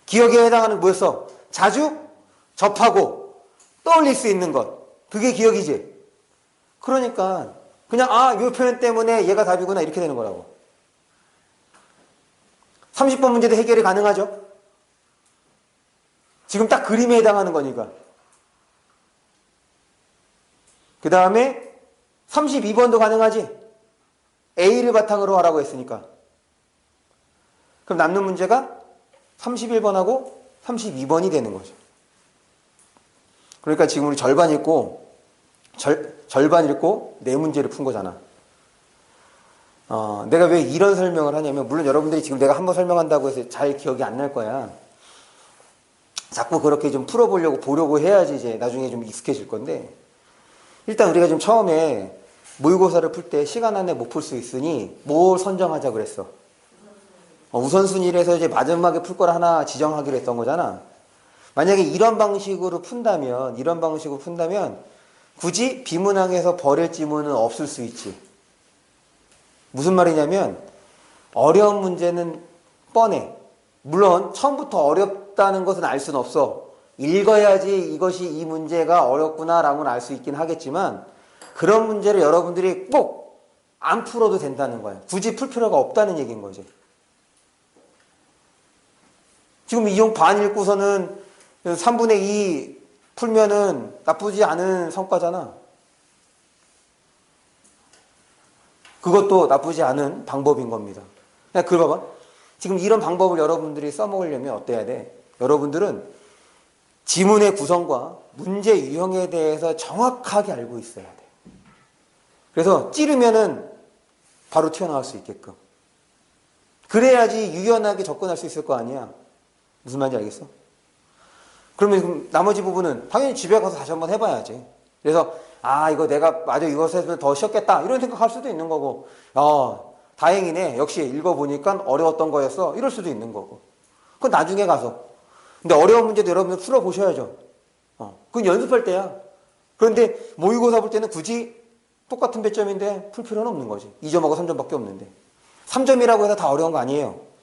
기억에 해당하는 뭐였어? 자주 접하고 떠올릴 수 있는 것. 그게 기억이지. 그러니까 그냥 이 표현 때문에 얘가 답이구나 이렇게 되는 거라고. 30번 문제도 해결이 가능하죠. 지금 딱 그림에 해당하는 거니까. 그 다음에 32번도 가능하지. A를 바탕으로 하라고 했으니까. 그럼 남는 문제가 31번하고 32번이 되는 거죠. 그러니까 지금 우리 절반 읽고 절반 읽고 네 문제를 푼 거잖아. 내가 왜 이런 설명을 하냐면 물론 여러분들이 지금 내가 한번 설명한다고 해서 잘 기억이 안 날 거야. 자꾸 그렇게 좀 보려고 해야지 이제 나중에 좀 익숙해질 건데 일단 우리가 좀 처음에 모의고사를 풀 때 시간 안에 못 풀 수 있으니 뭘 선정하자 그랬어. 우선순위에서 이제 마지막에 풀 걸 하나 지정하기로 했던 거잖아. 만약에 이런 방식으로 푼다면 굳이 비문항에서 버릴 지문은 없을 수 있지. 무슨 말이냐면 어려운 문제는 뻔해. 물론 처음부터 어렵다는 것은 알 수는 없어. 읽어야지 이것이 이 문제가 어렵구나라고는 알 수 있긴 하겠지만 그런 문제를 여러분들이 꼭 안 풀어도 된다는 거야. 굳이 풀 필요가 없다는 얘기인 거지. 지금 이용 반 읽고서는 3분의 2 풀면은 나쁘지 않은 성과잖아. 그것도 나쁘지 않은 방법인 겁니다. 그걸 봐봐. 지금 이런 방법을 여러분들이 써먹으려면 어때야 돼? 여러분들은 지문의 구성과 문제 유형에 대해서 정확하게 알고 있어야 돼. 그래서 찌르면은 바로 튀어나올 수 있게끔. 그래야지 유연하게 접근할 수 있을 거 아니야. 무슨 말인지 알겠어? 그러면 나머지 부분은 당연히 집에 가서 다시 한번 해봐야지. 그래서 이거 내가 맞아 이것을 했으면 더 쉬웠겠다 이런 생각할 수도 있는 거고, 다행이네 역시 읽어보니까 어려웠던 거였어 이럴 수도 있는 거고. 그건 나중에 가서. 근데 어려운 문제도 여러분들 풀어보셔야죠. 그건 연습할 때야. 그런데 모의고사 볼 때는 굳이 똑같은 배점인데 풀 필요는 없는 거지. 2점하고 3점밖에 없는데. 3점이라고 해서 다 어려운 거 아니에요.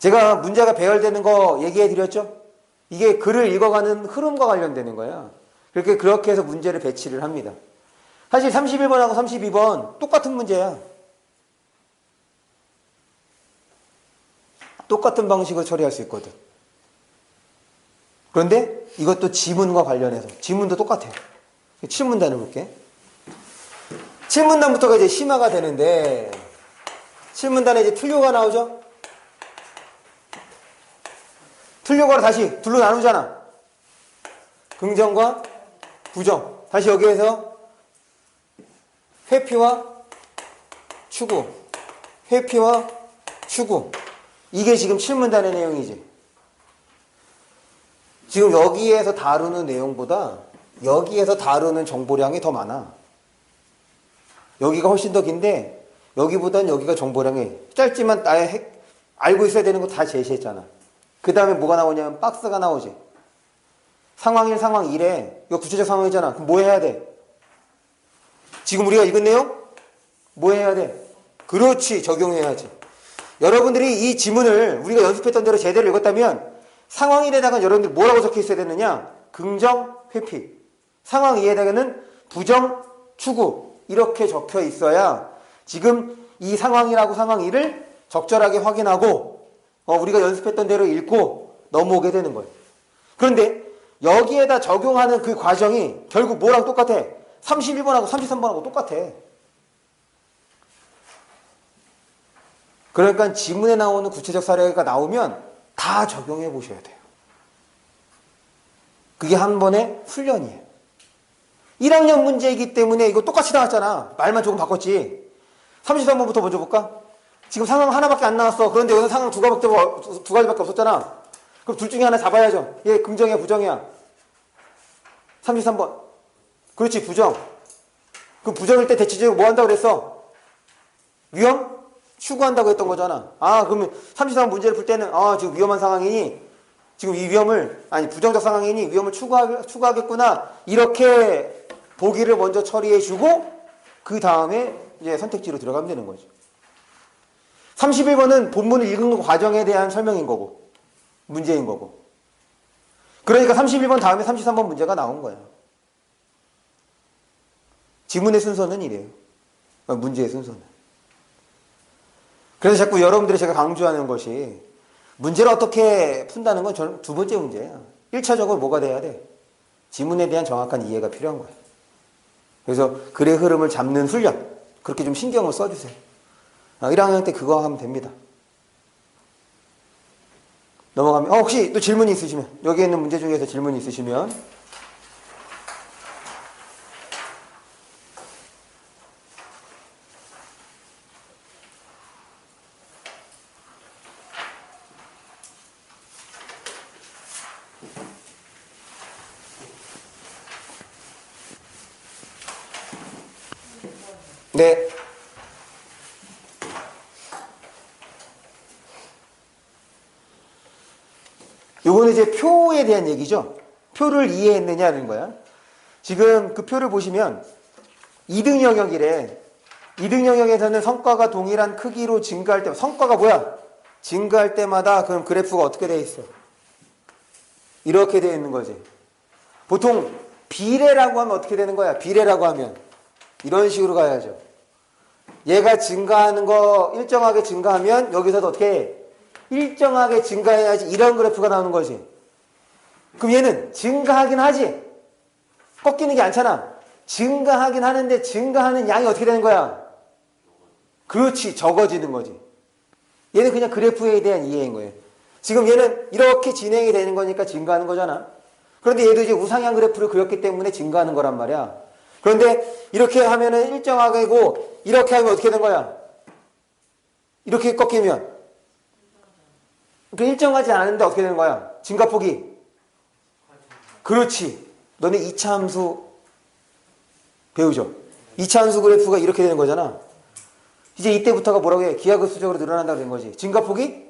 제가 문제가 배열되는 거 얘기해 드렸죠? 이게 글을 읽어가는 흐름과 관련되는 거야. 그렇게 해서 문제를 배치를 합니다. 사실 31번하고 32번 똑같은 문제야. 똑같은 방식으로 처리할 수 있거든. 그런데 이것도 지문과 관련해서 지문도 똑같아요. 7문단을 볼게. 7문단부터가 이제 심화가 되는데 7문단에 이제 틀료가 나오죠? 틀료가를 다시 둘로 나누잖아. 긍정과 부정. 다시 여기에서 회피와 추구. 회피와 추구. 이게 지금 7문단의 내용이지. 지금 여기에서 다루는 내용보다 여기에서 다루는 정보량이 더 많아. 여기가 훨씬 더 긴데 여기보단 여기가 정보량이 짧지만 알고 있어야 되는 거 다 제시했잖아. 그 다음에 뭐가 나오냐면 박스가 나오지. 상황 1, 상황 2래. 이거 구체적 상황이잖아. 그럼 뭐 해야 돼? 지금 우리가 읽은 내용? 뭐 해야 돼? 그렇지. 적용해야지. 여러분들이 이 지문을 우리가 연습했던 대로 제대로 읽었다면 상황 1에다가 여러분들 뭐라고 적혀 있어야 되느냐? 긍정, 회피. 상황 2에다가는 부정, 추구. 이렇게 적혀 있어야 지금 이 상황이라고 상황 2를 적절하게 확인하고 우리가 연습했던 대로 읽고 넘어오게 되는 거예요. 그런데 여기에다 적용하는 그 과정이 결국 뭐랑 똑같아? 31번하고 33번하고 똑같아. 그러니까 지문에 나오는 구체적 사례가 나오면 다 적용해 보셔야 돼요. 그게 한 번의 훈련이에요. 1학년 문제이기 때문에 이거 똑같이 나왔잖아. 말만 조금 바꿨지. 33번부터 먼저 볼까? 지금 상황 하나밖에 안 나왔어. 그런데 여기서 상황 두 가지밖에 없었잖아. 그럼 둘 중에 하나 잡아야죠. 얘 긍정이야, 부정이야? 33번. 그렇지, 부정. 그럼 부정일 때 대체적으로 뭐 한다고 그랬어? 위험? 추구한다고 했던 거잖아. 그러면 33번 문제를 풀 때는 지금 위험한 상황이니 지금 이 위험을 부정적 상황이니 위험을 추구하겠구나. 이렇게 보기를 먼저 처리해주고 그 다음에 이제 선택지로 들어가면 되는 거죠. 31번은 본문을 읽은 과정에 대한 설명인 거고 문제인 거고. 그러니까 31번 다음에 33번 문제가 나온 거야. 지문의 순서는 이래요. 문제의 순서는. 그래서 자꾸 여러분들이 제가 강조하는 것이 문제를 어떻게 푼다는 건 저는 두 번째 문제야. 1차적으로 뭐가 돼야 돼? 지문에 대한 정확한 이해가 필요한 거야. 그래서 글의 흐름을 잡는 훈련, 그렇게 좀 신경을 써주세요. 1학년 때 그거 하면 됩니다. 넘어가면 혹시 또 질문이 있으시면, 여기 있는 문제 중에서 질문이 있으시면 네. 요거는 이제 표에 대한 얘기죠. 표를 이해했느냐는 거야. 지금 그 표를 보시면 2등 영역이래. 2등 영역에서는 성과가 동일한 크기로 증가할 때, 성과가 뭐야? 증가할 때마다 그럼 그래프가 어떻게 돼 있어? 이렇게 돼 있는 거지. 보통 비례라고 하면 어떻게 되는 거야? 비례라고 하면 이런 식으로 가야죠. 얘가 증가하는 거 일정하게 증가하면 여기서도 어떻게 해? 일정하게 증가해야지 이런 그래프가 나오는 거지. 그럼 얘는 증가하긴 하지. 꺾이는 게 않잖아. 증가하긴 하는데 증가하는 양이 어떻게 되는 거야? 그렇지. 적어지는 거지. 얘는 그냥 그래프에 대한 이해인 거예요. 지금 얘는 이렇게 진행이 되는 거니까 증가하는 거잖아. 그런데 얘도 이제 우상향 그래프를 그렸기 때문에 증가하는 거란 말이야. 그런데 이렇게 하면은 일정하게고 이렇게 하면 어떻게 되는 거야? 이렇게 꺾이면 일정하지 않은데 어떻게 되는 거야? 증가폭이. 그렇지. 너네 2차 함수 배우죠? 2차 함수 그래프가 이렇게 되는 거잖아. 이제 이때부터가 뭐라고 해? 기하급수적으로 늘어난다고 된 거지. 증가폭이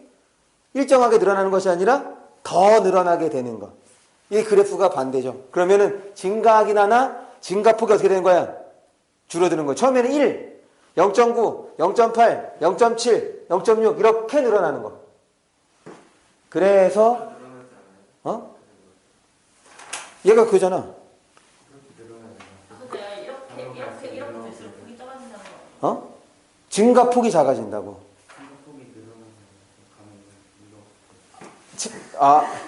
일정하게 늘어나는 것이 아니라 더 늘어나게 되는 거. 이 그래프가 반대죠. 그러면은 증가하긴 하나 증가폭이 어떻게 되는 거야? 줄어드는 거야. 처음에는 1, 0.9, 0.8, 0.7, 0.6 이렇게 늘어나는 거. 그래서 얘가 그거잖아. 증가폭이 작아진다고.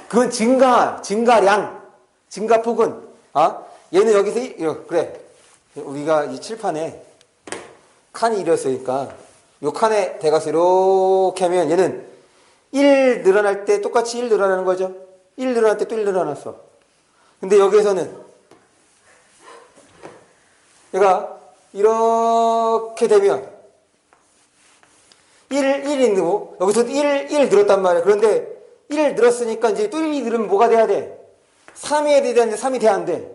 그건 증가량. 증가폭은, 얘는 여기서, 그래. 우리가 이 칠판에 칸이 이랬으니까, 요 칸에 대가서 이렇게 하면 얘는 1 늘어날 때 똑같이 1 늘어나는 거죠. 1 늘어날 때 또 1 늘어났어. 근데 여기에서는 얘가 이렇게 되면 1이 늘고, 여기서 1 늘었단 말이야. 그런데 1 늘었으니까 이제 또 1이 늘으면 뭐가 돼야 돼? 3이 돼야 되는데 3이 돼야 안 돼.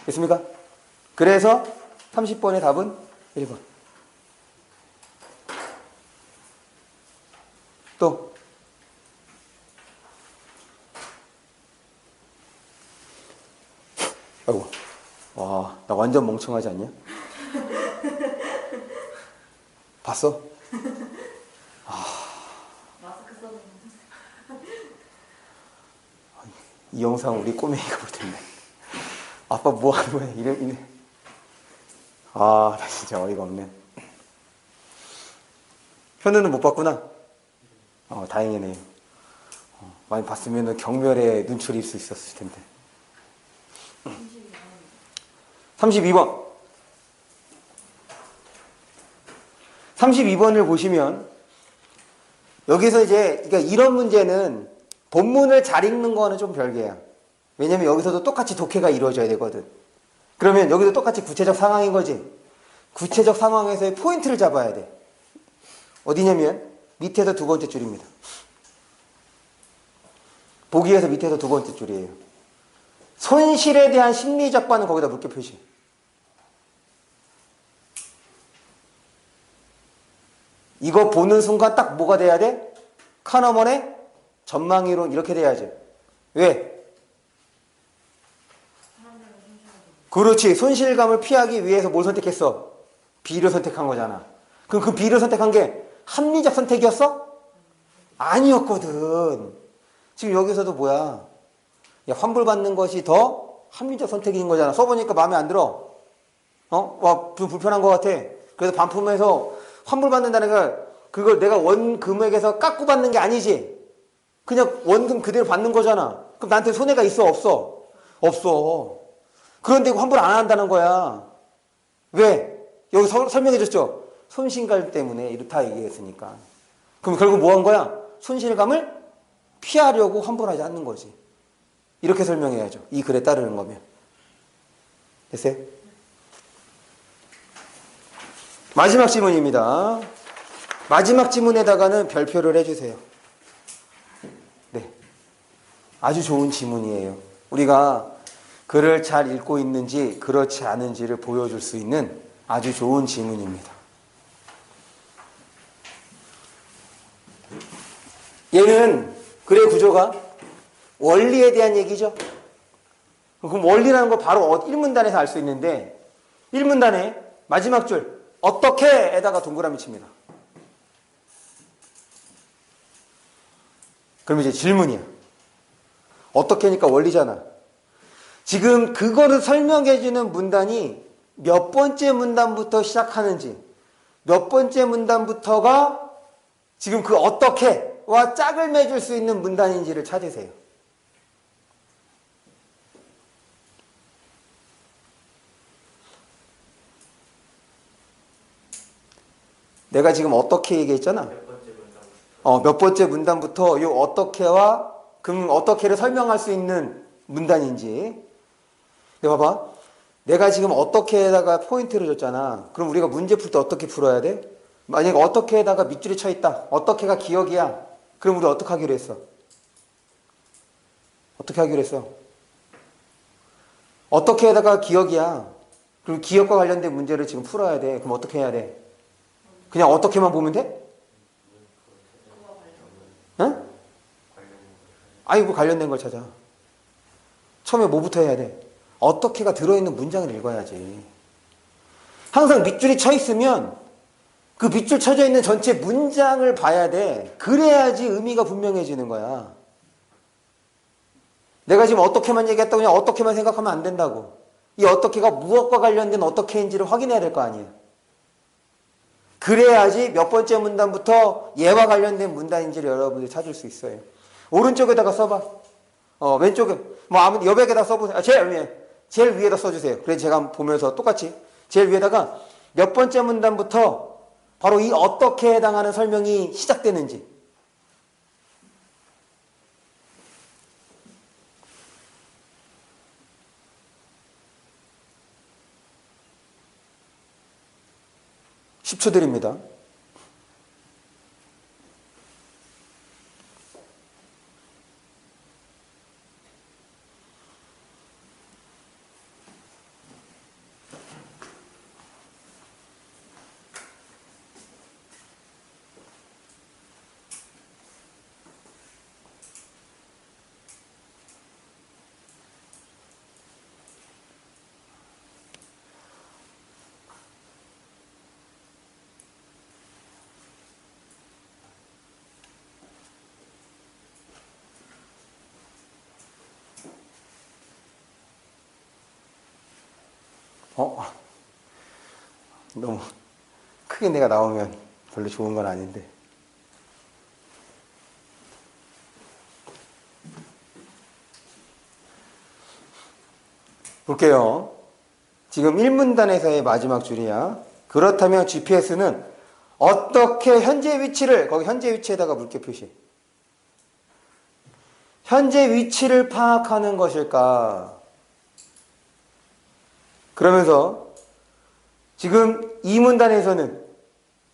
됐습니까? 그래서 30번의 답은 1번. 또. 아이고. 와, 나 완전 멍청하지 않냐? 봤어? 마스크 써는 이 영상 우리 꼬맹이가 볼 텐데. 아빠 뭐 하는 거야? 이래. 나 진짜 어이가 없네. 현우는 못 봤구나? 다행이네. 많이 봤으면 경멸에 눈초리 입을 수 있었을 텐데. 32번. 32번을 보시면, 여기서 이제, 그러니까 이런 문제는 본문을 잘 읽는 거는 좀 별개야. 왜냐면 여기서도 똑같이 독해가 이루어져야 되거든. 그러면 여기도 똑같이 구체적 상황인 거지. 구체적 상황에서의 포인트를 잡아야 돼. 어디냐면, 밑에서 두 번째 줄입니다. 보기에서 밑에서 두 번째 줄이에요. 손실에 대한 심리적 반응 거기다 물개 표시. 이거 보는 순간 딱 뭐가 돼야 돼? 카너먼의 전망이론 이렇게 돼야지. 왜? 그렇지. 손실감을 피하기 위해서 뭘 선택했어? B를 선택한 거잖아. 그럼 그 B를 선택한 게 합리적 선택이었어? 아니었거든. 지금 여기서도 뭐야? 환불받는 것이 더 합리적 선택인 거잖아. 써보니까 마음에 안 들어. 좀 불편한 것 같아. 그래서 반품해서 환불받는다는 걸 그걸 내가 원 금액에서 깎고 받는 게 아니지. 그냥 원금 그대로 받는 거잖아. 그럼 나한테 손해가 있어? 없어? 없어. 그런데 환불 안 한다는 거야. 왜? 여기 설명해 줬죠? 손실감 때문에 이렇다 얘기했으니까. 그럼 결국 뭐 한 거야? 손실감을 피하려고 환불하지 않는 거지. 이렇게 설명해야죠. 이 글에 따르는 거면. 됐어요? 마지막 지문입니다. 마지막 지문에다가는 별표를 해주세요. 네. 아주 좋은 지문이에요. 우리가 글을 잘 읽고 있는지 그렇지 않은지를 보여줄 수 있는 아주 좋은 지문입니다. 얘는 글의 구조가 원리에 대한 얘기죠. 그럼 원리라는 거 바로 1문단에서 알 수 있는데 1문단의 마지막 줄 어떻게에다가 동그라미 칩니다. 그럼 이제 질문이야. 어떻게니까 원리잖아. 지금 그거를 설명해주는 문단이 몇 번째 문단부터 시작하는지 몇 번째 문단부터가 지금 그 어떻게와 짝을 맺을 수 있는 문단인지를 찾으세요. 내가 지금 어떻게 얘기했잖아. 몇 번째 문단부터 요 어떻게와 그 어떻게를 설명할 수 있는 문단인지. 근데 봐봐. 내가 지금 어떻게에다가 포인트를 줬잖아. 그럼 우리가 문제 풀 때 어떻게 풀어야 돼? 만약에 어떻게에다가 밑줄이 쳐 있다. 어떻게가 기억이야. 그럼 우리 어떻게 하기로 했어? 어떻게 하기로 했어? 어떻게에다가 기억이야. 그럼 기억과 관련된 문제를 지금 풀어야 돼. 그럼 어떻게 해야 돼? 그냥 어떻게만 보면 돼? 응? 아니, 뭐 관련된 걸 찾아. 처음에 뭐부터 해야 돼? 어떻게가 들어있는 문장을 읽어야지. 항상 밑줄이 쳐 있으면 그 밑줄 쳐져 있는 전체 문장을 봐야 돼. 그래야지 의미가 분명해지는 거야. 내가 지금 어떻게만 얘기했다고 그냥 어떻게만 생각하면 안 된다고. 이 어떻게가 무엇과 관련된 어떻게인지를 확인해야 될 거 아니에요. 그래야지 몇 번째 문단부터 얘와 관련된 문단인지를 여러분들이 찾을 수 있어요. 오른쪽에다가 써봐. 왼쪽에, 여백에다 써보세요. 제일 위에다 써주세요. 그래서 제가 보면서 똑같이 제일 위에다가 몇 번째 문단부터 바로 이 어떻게 해당하는 설명이 시작되는지. (10초) 드립니다. 너무 크게 내가 나오면 별로 좋은 건 아닌데. 볼게요. 지금 1문단에서의 마지막 줄이야. 그렇다면 GPS는 어떻게 현재 위치를, 거기 현재 위치에다가 물개 표시. 현재 위치를 파악하는 것일까? 그러면서 지금 이 문단에서는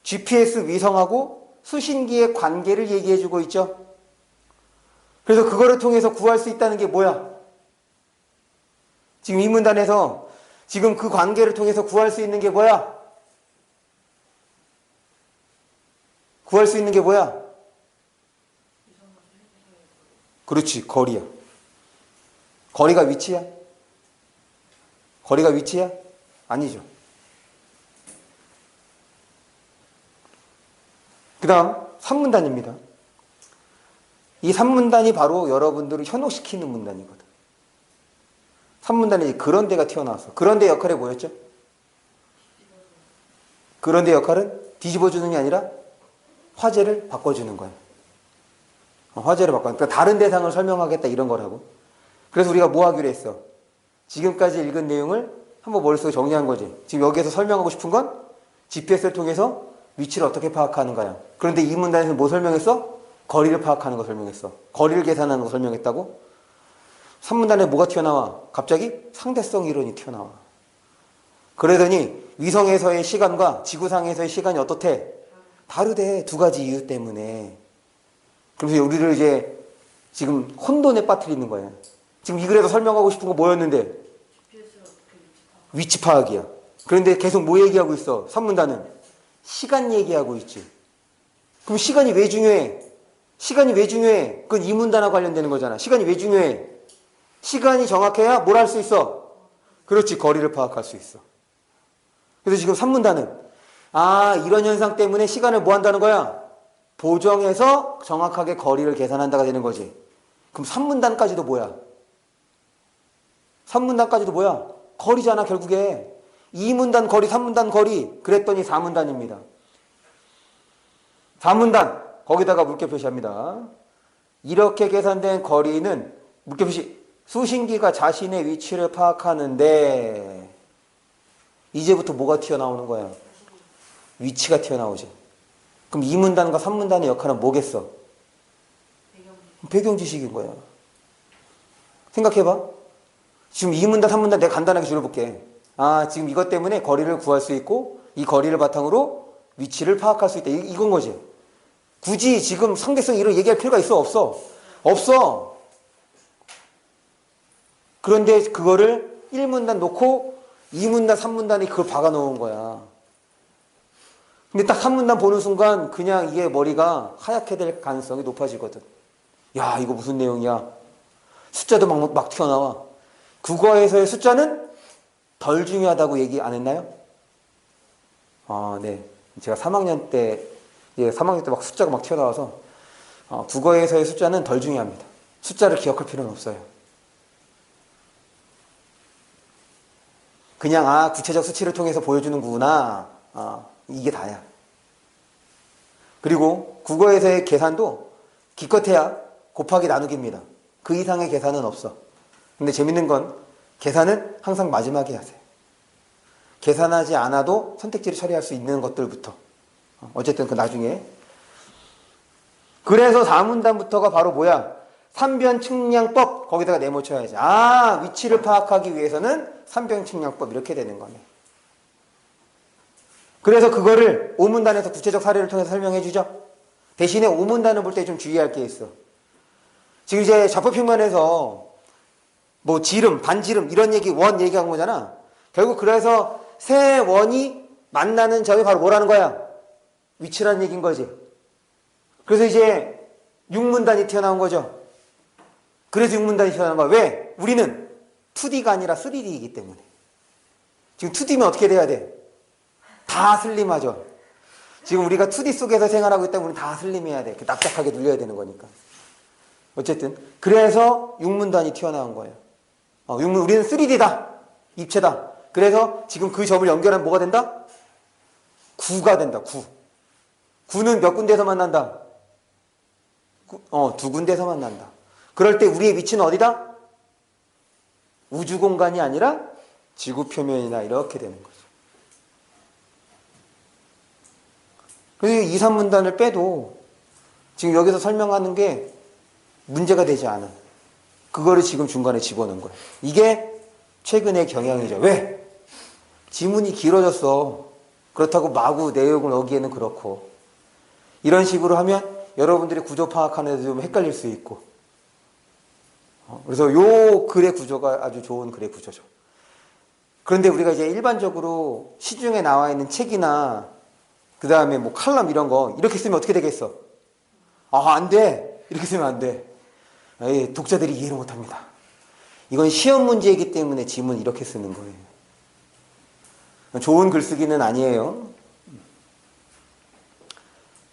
GPS 위성하고 수신기의 관계를 얘기해주고 있죠. 그래서 그거를 통해서 구할 수 있다는 게 뭐야? 지금 이 문단에서 지금 그 관계를 통해서 구할 수 있는 게 뭐야? 구할 수 있는 게 뭐야? 그렇지, 거리야. 거리가 위치야? 거리가 위치야? 아니죠. 그 다음 3문단입니다. 이 3문단이 바로 여러분들을 현혹시키는 문단이거든. 3문단에 그런 데가 튀어나왔어. 그런데 역할이 뭐였죠? 그런데 역할은 뒤집어주는 게 아니라 화제를 바꿔주는 거야. 화제를 바꿔. 그러니까 다른 대상을 설명하겠다 이런 거라고. 그래서 우리가 뭐 하기로 했어? 지금까지 읽은 내용을 한번 머릿속에 정리한 거지. 지금 여기에서 설명하고 싶은 건 GPS를 통해서 위치를 어떻게 파악하는 거야. 그런데 이 문단에서 뭐 설명했어? 거리를 파악하는 거 설명했어. 거리를 계산하는 거 설명했다고? 3문단에 뭐가 튀어나와? 갑자기 상대성 이론이 튀어나와. 그러더니 위성에서의 시간과 지구상에서의 시간이 어떻대? 다르대. 두 가지 이유 때문에. 그래서 우리를 이제 지금 혼돈에 빠뜨리는 거예요. 지금 이 글에서 설명하고 싶은 거 뭐였는데? 위치 파악이야. 그런데 계속 뭐 얘기하고 있어? 3문단은 시간 얘기하고 있지. 그럼 시간이 왜 중요해? 시간이 왜 중요해? 그건 이 문단하고 관련되는 거잖아. 시간이 왜 중요해? 시간이 정확해야 뭘 할 수 있어? 그렇지, 거리를 파악할 수 있어. 그래서 지금 3문단은 이런 현상 때문에 시간을 뭐 한다는 거야? 보정해서 정확하게 거리를 계산한다가 되는 거지. 그럼 3문단까지도 뭐야? 3문단까지도 뭐야? 거리잖아, 결국에. 2문단 거리, 3문단 거리. 그랬더니 4문단입니다. 4문단 거기다가 물결 표시합니다. 이렇게 계산된 거리는 물결 표시. 수신기가 자신의 위치를 파악하는데 이제부터 뭐가 튀어나오는 거야? 위치가 튀어나오지. 그럼 2문단과 3문단의 역할은 뭐겠어? 배경 지식인 거야. 생각해봐. 지금 2문단, 3문단 내가 간단하게 줄여볼게. 아, 지금 이것 때문에 거리를 구할 수 있고 이 거리를 바탕으로 위치를 파악할 수 있다. 이건 거지. 굳이 지금 상대성 이런 얘기할 필요가 있어? 없어? 없어. 그런데 그거를 1문단 놓고 2문단, 3문단이 그걸 박아 놓은 거야. 근데 딱 3문단 보는 순간 그냥 이게 머리가 하얗게 될 가능성이 높아지거든. 야, 이거 무슨 내용이야? 숫자도 막 튀어나와. 국어에서의 숫자는 덜 중요하다고 얘기 안 했나요? 아, 네. 제가 3학년 때 막 숫자가 막 튀어나와서 국어에서의 숫자는 덜 중요합니다. 숫자를 기억할 필요는 없어요. 그냥 구체적 수치를 통해서 보여주는구나. 이게 다야. 그리고 국어에서의 계산도 기껏해야 곱하기 나누기입니다. 그 이상의 계산은 없어. 근데 재밌는 건 계산은 항상 마지막에 하세요. 계산하지 않아도 선택지를 처리할 수 있는 것들부터. 어쨌든 그 나중에. 그래서 4문단부터가 바로 뭐야? 삼변측량법 거기다가 네모쳐야지. 위치를 파악하기 위해서는 삼변측량법 이렇게 되는 거네. 그래서 그거를 5문단에서 구체적 사례를 통해서 설명해 주죠. 대신에 5문단을 볼 때 좀 주의할 게 있어. 지금 이제 좌표평면에서 뭐 지름, 반지름 이런 원 얘기한 거잖아. 결국 그래서 세 원이 만나는 점이 바로 뭐라는 거야? 위치라는 얘기인 거지. 그래서 이제 6문단이 튀어나온 거죠. 그래서 6문단이 튀어나온 거야. 왜? 우리는 2D가 아니라 3D이기 때문에. 지금 2D면 어떻게 돼야 돼? 다 슬림하죠. 지금 우리가 2D 속에서 생활하고 있다면 우리는 다 슬림해야 돼. 납작하게 눌려야 되는 거니까. 어쨌든 그래서 6문단이 튀어나온 거예요. 우리는 3D다. 입체다. 그래서 지금 그 점을 연결하면 뭐가 된다? 9가 된다. 9. 9는 몇 군데에서 만난다? 두 군데에서 만난다. 그럴 때 우리의 위치는 어디다? 우주 공간이 아니라 지구 표면이나 이렇게 되는 거죠. 그래서 2, 3문단을 빼도 지금 여기서 설명하는 게 문제가 되지 않아. 그거를 지금 중간에 집어넣은 거예요. 이게 최근의 경향이죠. 왜? 지문이 길어졌어. 그렇다고 마구 내용을 넣기에는 그렇고. 이런 식으로 하면 여러분들이 구조 파악하는 데 좀 헷갈릴 수 있고. 그래서 요 글의 구조가 아주 좋은 글의 구조죠. 그런데 우리가 이제 일반적으로 시중에 나와 있는 책이나 그 다음에 뭐 칼럼 이런 거 이렇게 쓰면 어떻게 되겠어? 안 돼. 이렇게 쓰면 안 돼. 독자들이 이해를 못합니다. 이건 시험 문제이기 때문에 지문 이렇게 쓰는 거예요. 좋은 글쓰기는 아니에요.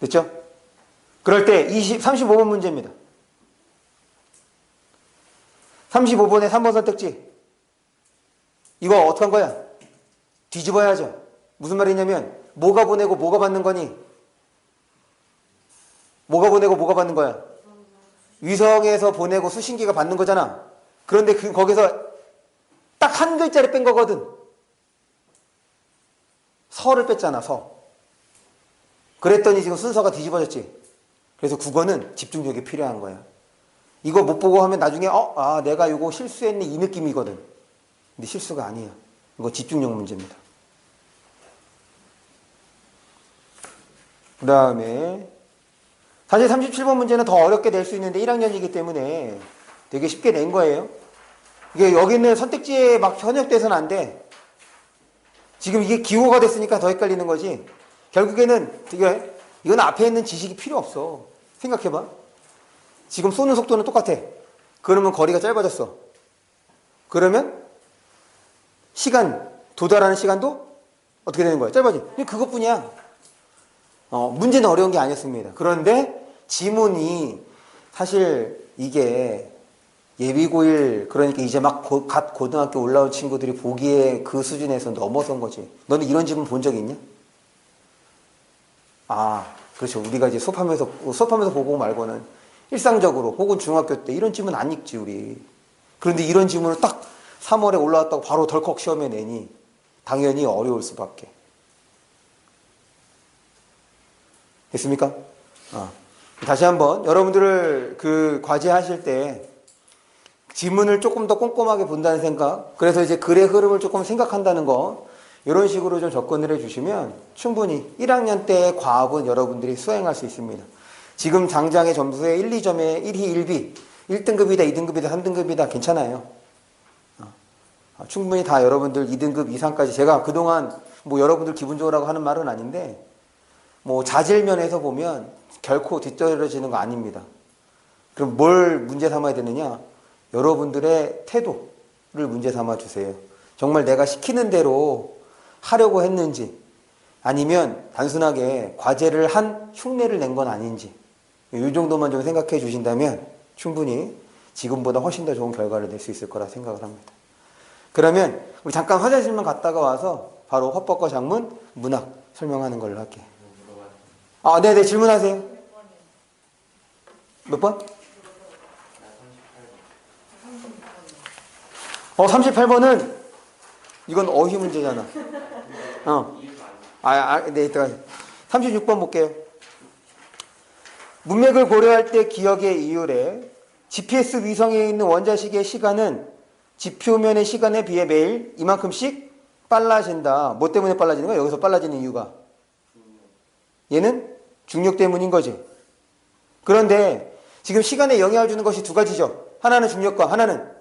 됐죠? 그럴 때 35번 문제입니다. 35번에 3번 선택지. 이거 어떻게 한 거야? 뒤집어야죠. 무슨 말이냐면 뭐가 보내고 뭐가 받는 거니? 뭐가 보내고 뭐가 받는 거야? 위성에서 보내고 수신기가 받는 거잖아. 그런데 거기서 딱 한 글자를 뺀 거거든. 서를 뺐잖아. 서. 그랬더니 지금 순서가 뒤집어졌지. 그래서 국어는 집중력이 필요한 거야. 이거 못 보고 하면 나중에 내가 이거 실수했네 이 느낌이거든. 근데 실수가 아니야. 이거 집중력 문제입니다. 그 다음에 사실 37번 문제는 더 어렵게 낼 수 있는데 1학년이기 때문에 되게 쉽게 낸 거예요. 이게 여기는 선택지에 막 현역돼서는 안 돼. 지금 이게 기호가 됐으니까 더 헷갈리는 거지. 결국에는 이건 앞에 있는 지식이 필요 없어. 생각해봐. 지금 쏘는 속도는 똑같아. 그러면 거리가 짧아졌어. 그러면 도달하는 시간도 어떻게 되는 거야? 짧아지. 그것뿐이야. 문제는 어려운 게 아니었습니다. 그런데 지문이 사실 이게 예비고1 그러니까 이제 막 갓 고등학교 올라온 친구들이 보기에 그 수준에서 넘어선 거지. 너는 이런 지문 본 적 있냐? 그렇죠. 우리가 이제 수업하면서 보고 말고는 일상적으로 혹은 중학교 때 이런 질문 안 읽지, 우리. 그런데 이런 질문을 딱 3월에 올라왔다고 바로 덜컥 시험에 내니 당연히 어려울 수밖에. 됐습니까? 다시 한번 여러분들을 그 과제하실 때 지문을 조금 더 꼼꼼하게 본다는 생각, 그래서 이제 글의 흐름을 조금 생각한다는 거, 이런 식으로 좀 접근을 해주시면 충분히 1학년 때의 과업은 여러분들이 수행할 수 있습니다. 지금 당장의 점수에 1, 2점에 1희 1비, 1등급이다, 2등급이다, 3등급이다 괜찮아요. 충분히 다 여러분들 2등급 이상까지, 제가 그동안 뭐 여러분들 기분 좋으라고 하는 말은 아닌데 뭐 자질면에서 보면 결코 뒤떨어지는 거 아닙니다. 그럼 뭘 문제 삼아야 되느냐? 여러분들의 태도를 문제 삼아 주세요. 정말 내가 시키는 대로 하려고 했는지, 아니면 단순하게 과제를 한 흉내를 낸 건 아닌지, 이 정도만 좀 생각해 주신다면 충분히 지금보다 훨씬 더 좋은 결과를 낼 수 있을 거라 생각을 합니다. 그러면 우리 잠깐 화장실만 갔다가 와서 바로 헌법과 작문, 문학 설명하는 걸로 할게요. 네네, 질문하세요. 몇 번? 38번은 이건 어휘 문제잖아. 네, 이따가 36번 볼게요. 문맥을 고려할 때 기억의 이율에 GPS 위성에 있는 원자식의 시간은 지표면의 시간에 비해 매일 이만큼씩 빨라진다. 뭐 때문에 빨라지는 거야? 여기서 빨라지는 이유가? 얘는 중력 때문인 거지. 그런데 지금 시간에 영향을 주는 것이 두 가지죠. 하나는 중력과 하나는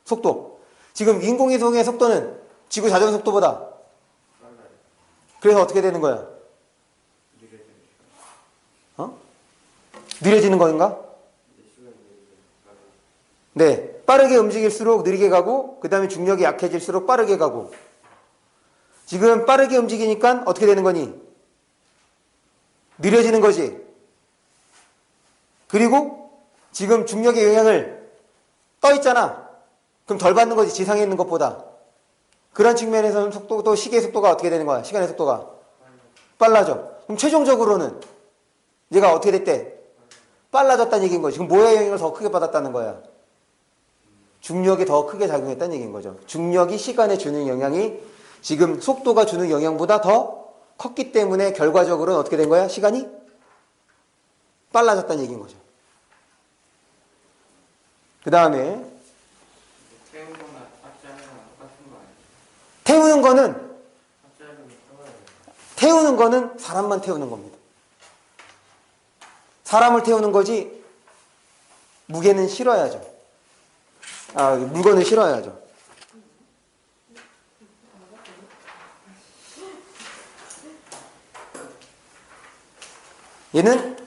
속도. 지금 인공위성의 속도는 지구 자전 속도보다, 그래서 어떻게 되는 거야? 느려지는 건가? 네, 빠르게 움직일수록 느리게 가고, 그 다음에 중력이 약해질수록 빠르게 가고. 지금 빠르게 움직이니까 어떻게 되는 거니? 느려지는 거지. 그리고 지금 중력의 영향을 떠 있잖아. 그럼 덜 받는 거지, 지상에 있는 것보다. 그런 측면에서는 속도도, 시계의 속도가 어떻게 되는 거야? 시간의 속도가 빨라져. 그럼 최종적으로는 얘가 어떻게 됐대? 빨라졌다는 얘기인 거지. 그럼 뭐의 영향을 더 크게 받았다는 거야? 중력이 더 크게 작용했다는 얘기인 거죠. 중력이 시간에 주는 영향이 지금 속도가 주는 영향보다 더 컸기 때문에 결과적으로는 어떻게 된 거야? 시간이 빨라졌다는 얘기인 거죠. 그 다음에 태우는 거는 사람만 태우는 겁니다. 사람을 태우는 거지 무게는 실어야죠. 물건을 실어야죠. 얘는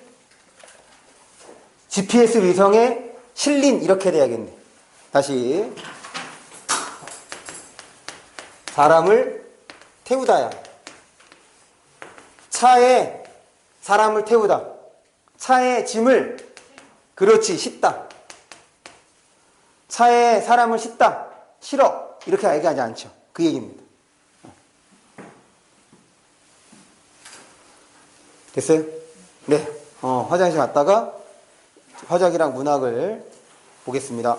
GPS 위성에 실린, 이렇게 돼야겠네. 다시 사람을 태우다야. 차에 사람을 태우다. 차에 짐을, 그렇지, 싣다. 차에 사람을 싣다, 실어, 이렇게 얘기하지 않죠. 그 얘기입니다. 됐어요? 네. 화장실 갔다가 화작이랑 문학을 보겠습니다.